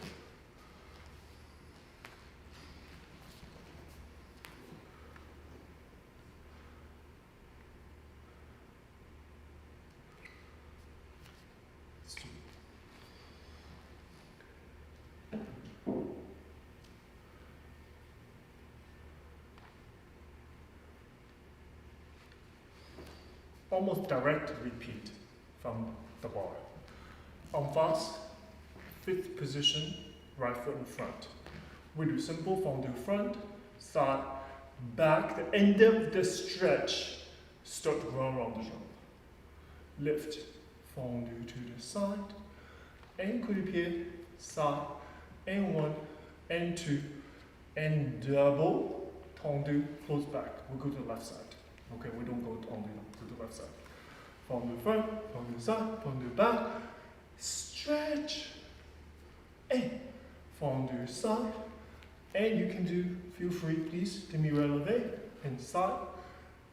Let's do it. Almost direct repeat from the bar. En face, 5th position, right foot in front. We do simple from the front, side, back, the end of the stretch, start to run around the jump. lift, fondu to the side, and coup de pied, side, and 1, and 2, and double, tendu, close back. We'll go to the left side. Okay, we don't go tendu, to the left side. Fondu front, fondu side, fondu back, stretch, and fondu side, and you can do, feel free please, demi-releve, and side,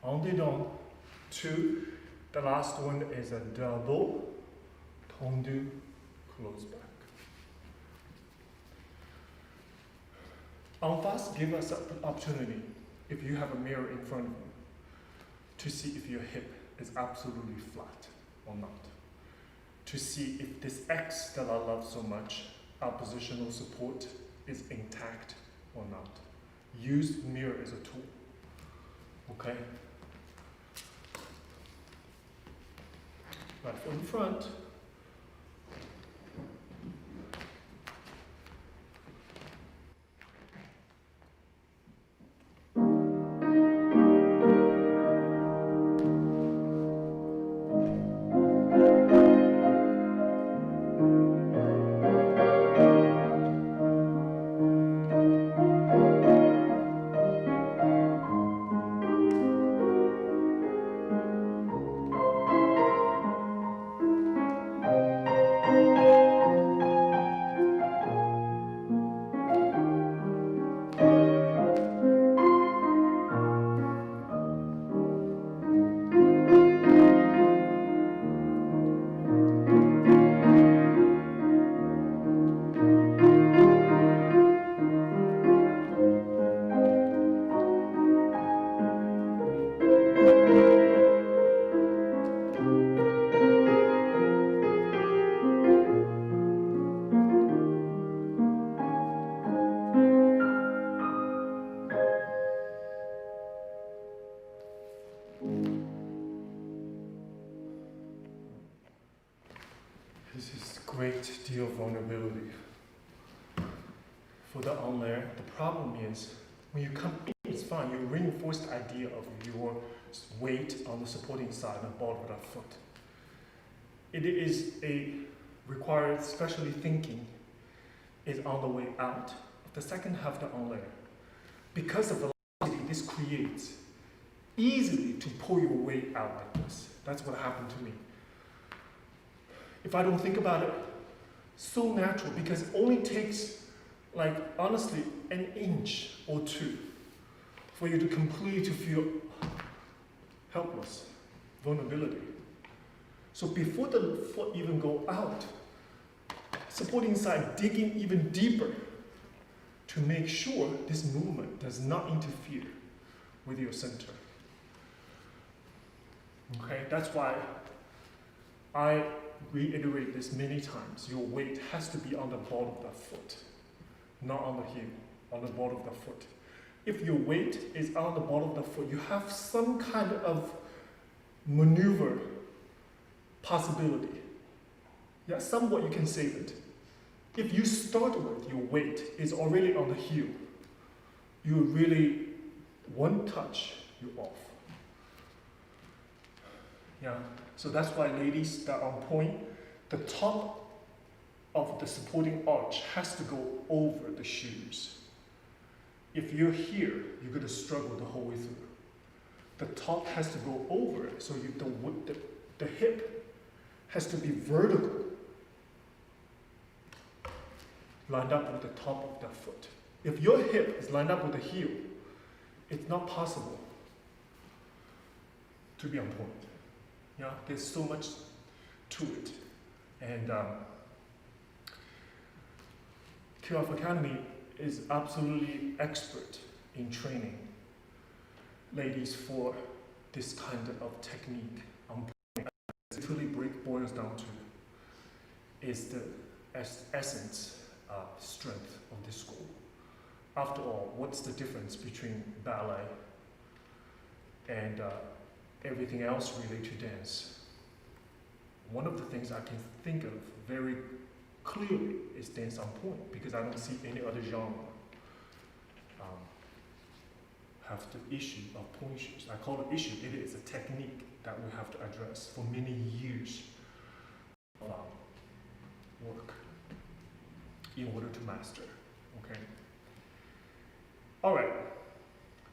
en dedans, 2, the last one is a double, tendu, close back. En face, give us an opportunity, if you have a mirror in front of you, to see if your hip is absolutely flat or not. To see if this X that I love so much, our positional support, is intact or not. Use mirror as a tool. Okay? Right foot in front. This is great deal of vulnerability. For the on layer, the problem is when you come in, it's fine. You reinforce the idea of your weight on the supporting side and the bottom of the foot. It is required, especially thinking, is on the way out. The second half, the on layer. Because of the velocity this creates, easily to pull your weight out like this. That's what happened to me. If I don't think about it, so natural, because it only takes, like, honestly, an inch or 2 for you to completely feel helpless, vulnerability. So before the foot even go out, supporting side digging even deeper to make sure this movement does not interfere with your center. Okay, that's why I reiterate this many times. Your weight has to be on the bottom of the foot, not on the heel, on the bottom of the foot. If your weight is on the bottom of the foot, you have some kind of maneuver possibility. Yeah, somewhat you can save it. If you start with your weight is already on the heel, you really, one touch, you're off. Yeah, so that's why ladies that are on point, the top of the supporting arch has to go over the shoes. If you're here, you're going to struggle the whole way through. The top has to go over it, so the hip has to be vertical, lined up with the top of the foot. If your hip is lined up with the heel, it's not possible to be on point. Yeah, there's so much to it. And QF Academy is absolutely expert in training ladies for this kind of technique on point. It really boils down to is the essence, strength of this school. After all, what's the difference between ballet and everything else related to dance? One of the things I can think of very clearly is dance on point, because I don't see any other genre have the issue of point shoes. I call it issue. It is a technique that we have to address for many years of work in order to master. Okay. All right.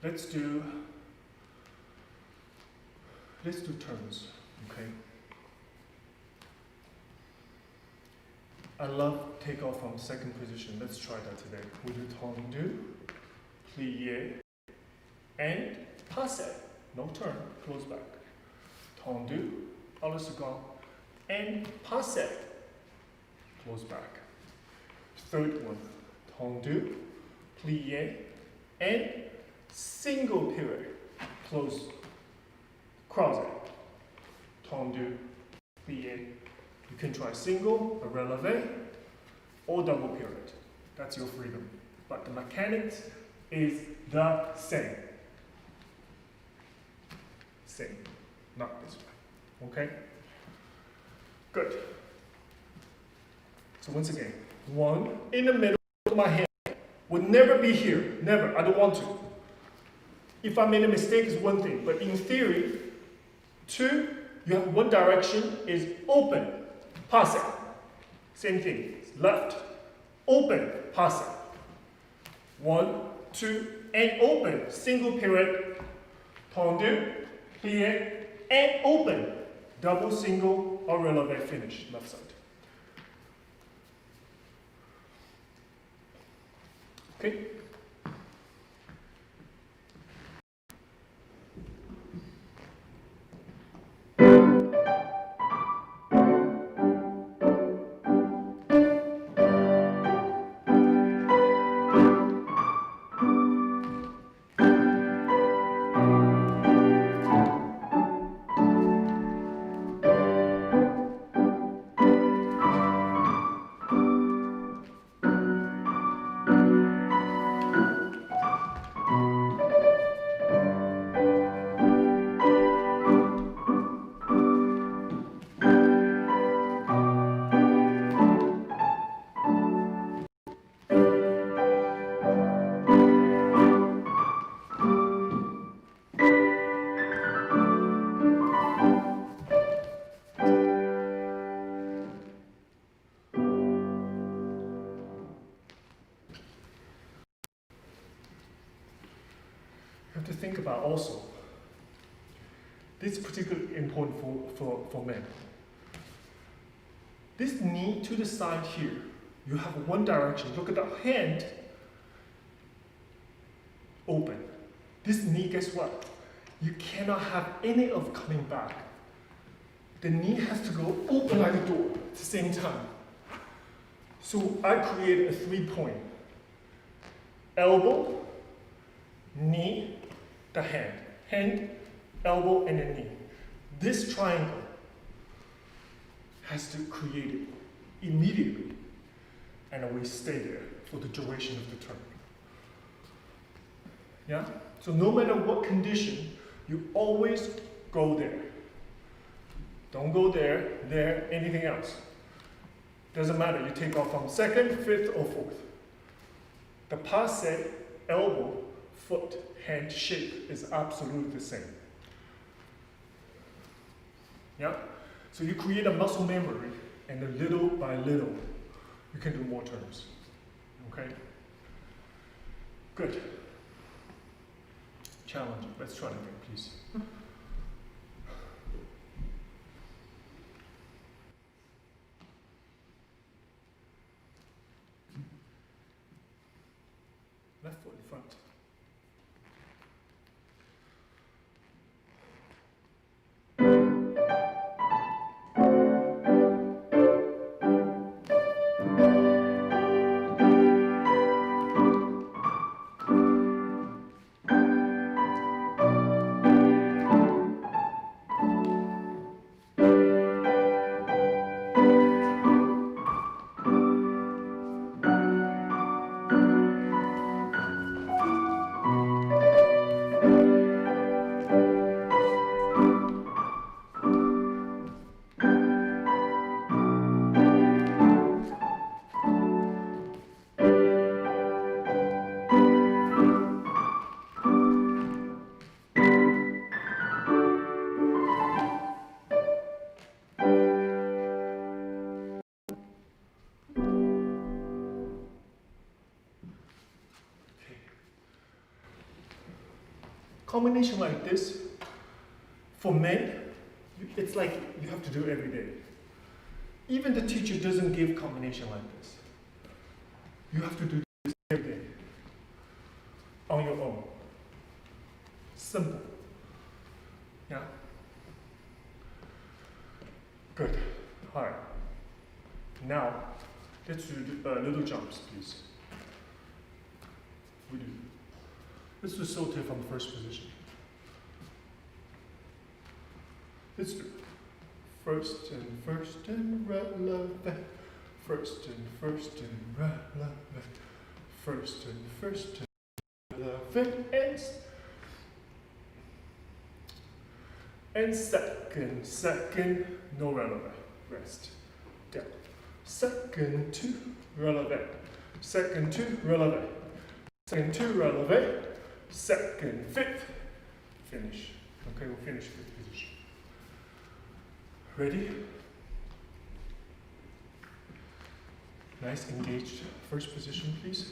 Let's do turns. Okay. I love takeoff from second position. Let's try that today. We do tendu, plié, and passe. No turn, close back. Tendu, à la seconde, and passe. Close back. Third one, tendu, plié, and single pivot. Close, croisé. Tendu, plié. You can try single, a relevé, or double pivot. That's your freedom. But the mechanics is the same. Same, not this way. Okay? Good. So once again, one in the middle of my hand would never be here. Never. I don't want to. If I made a mistake, is one thing. But in theory, two, you have one direction is open, passe. Same thing. Left, open, passe. One, two, and open. Single pivot, tendu, plié, and open. Double, single, or relevé finish, left side. Okay? You have to think about also, this is particularly important for men. This knee to the side here, you have one direction. Look at the hand open. This knee, guess what? You cannot have any of coming back. The knee has to go open like a door at the same time. So I created a 3-point. Elbow, knee, the hand. Hand, elbow, and the knee. This triangle has to create it immediately, and we stay there for the duration of the turn. Yeah? So no matter what condition, you always go there. Don't go there, anything else. Doesn't matter, you take off from second, fifth, or fourth. The passe, elbow, foot, hand shape is absolutely the same. Yeah? So you create a muscle memory, and then little by little, you can do more turns. Okay? Good. Challenging. Let's try it again, please. Left foot in front. Combination like this, for men, it's like you have to do it every day. Even the teacher doesn't give combination like this. You have to do this every day. On your own. Simple. Yeah? Good. Alright. Now, let's do little jumps, please. We do. Let's do saute from first position. Let's do first and releve. First and releve. First and releve. And second, no releve. Rest. Down. Second to releve. Second to releve. Second to releve. Second, fifth. Finish. Okay, we'll finish fifth position. Ready? Nice, engaged. First position, please.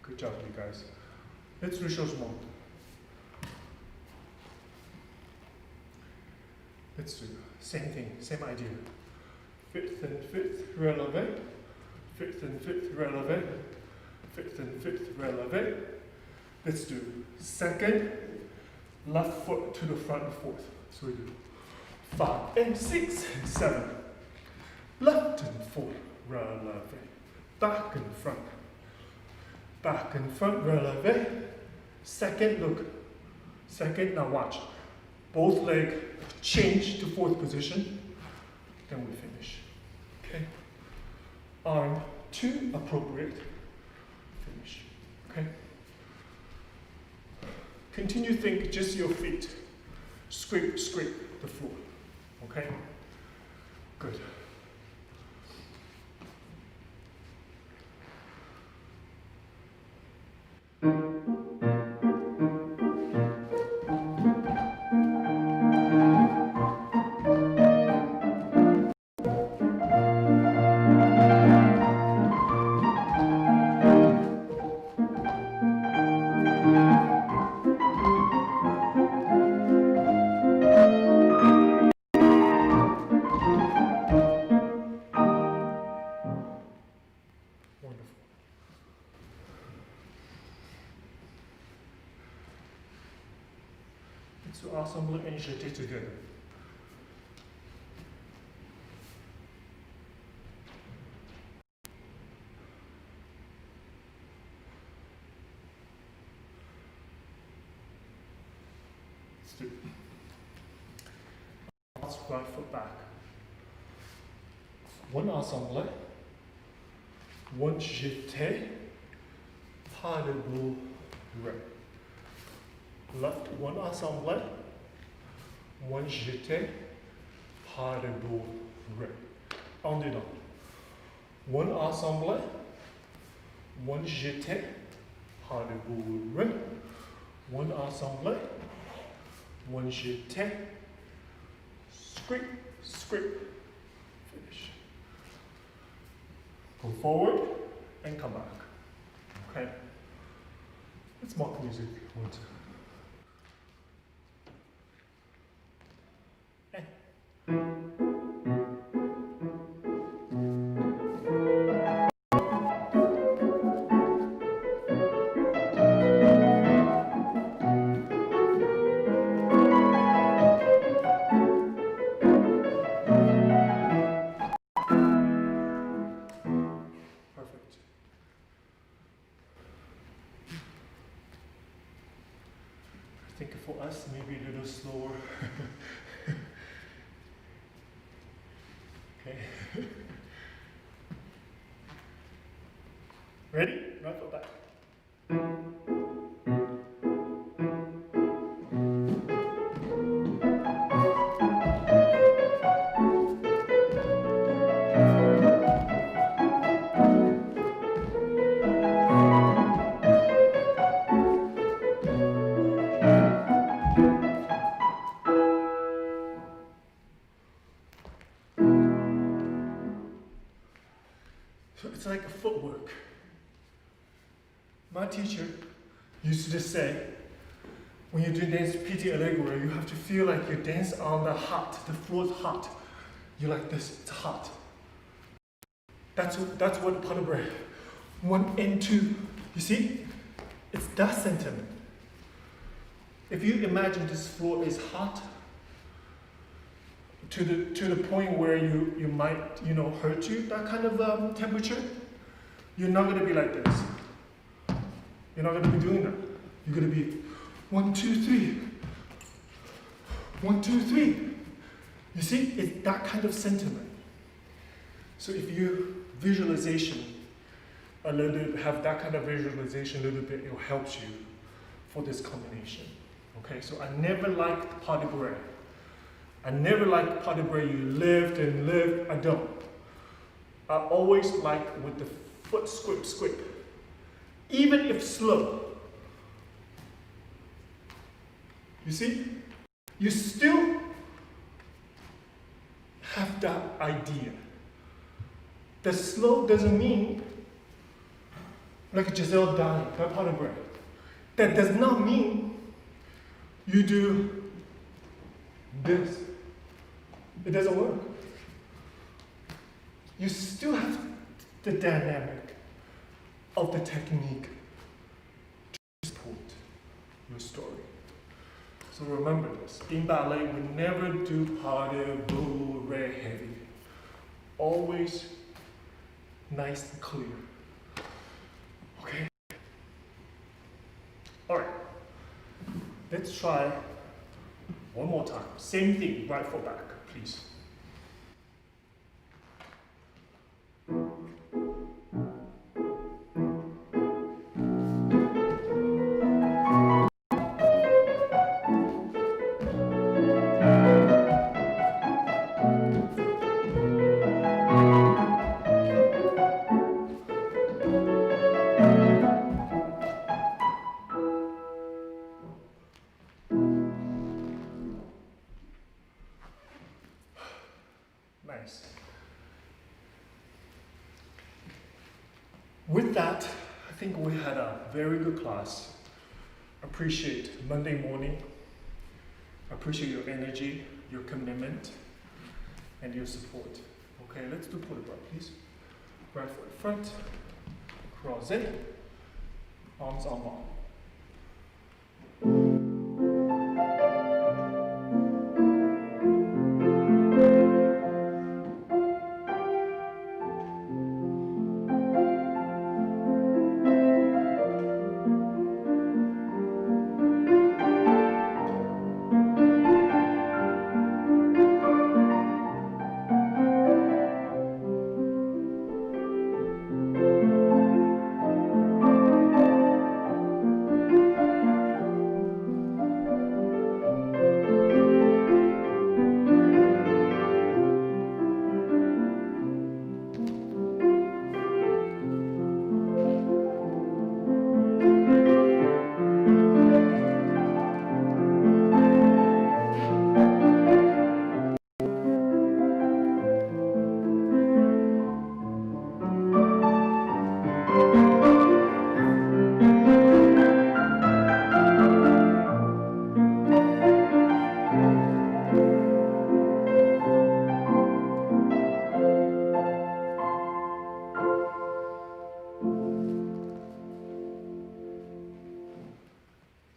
Good job, you guys. Let's do shows more. Let's do same thing, same idea. Fifth and fifth, releve. Fifth and fifth, releve. Fifth and fifth, releve. Let's do second, left foot to the front and fourth. So we do 5 and 6 and 7. Left and forth, releve. Back and front. Back and front, releve. Second, look. Second, now watch. Both legs change to fourth position. Then we finish. Okay? Arm to appropriate. Finish. Okay? Continue think just your feet. Scrape the floor. Okay? Good. So ensemble and jeter together. Let's do. Let's right foot back. One ensemble, one jeté, pas debout, right. Left, one ensemble, one jeté, pas debout, right. En dedans. One ensemble, one jeté, pas debout, right. One ensemble, one jeté, scrape, finish. Go forward and come back. Okay? Let's mock music. 1, 2. Perfect. I think for us, maybe a little slower. Okay. Ready? Right foot back. footwork. My teacher used to say, when you're doing dance PT Allegro, you have to feel like you dance on the hot, the floor's hot. You're like this, it's hot. That's what pas de bras. 1 and 2. You see? It's that sentiment. If you imagine this floor is hot to the point where you might hurt you, that kind of temperature, you're not gonna be like this. You're not gonna be doing that. You're gonna be 1, 2, 3. 1, 2, 3. You see, it's that kind of sentiment. So if you have that kind of visualization a little bit, it helps you for this combination. Okay, so I never liked pas de bras. I never liked pas de bras. You lift and lift. I don't. I always like with the foot squip. Even if slow. You see? You still have that idea. The slow doesn't mean like Giselle dying, that pas de bras. That does not mean you do this. It doesn't work. You still have the dynamic of the technique to support your story. So remember this. In ballet, we never do pas de bras heavy. Always nice and clear. Okay? Alright. Let's try one more time. Same thing, right foot back, please. Nice. With that, I think we had a very good class. Appreciate Monday morning. Appreciate your energy, your commitment, and your support. Okay, let's do pas de bras, please. Right foot in front, croisé, arms en bas.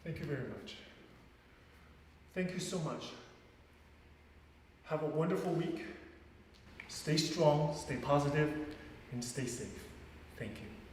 Thank you very much. Thank you so much. Have a wonderful week. Stay strong, stay positive, and stay safe. Thank you.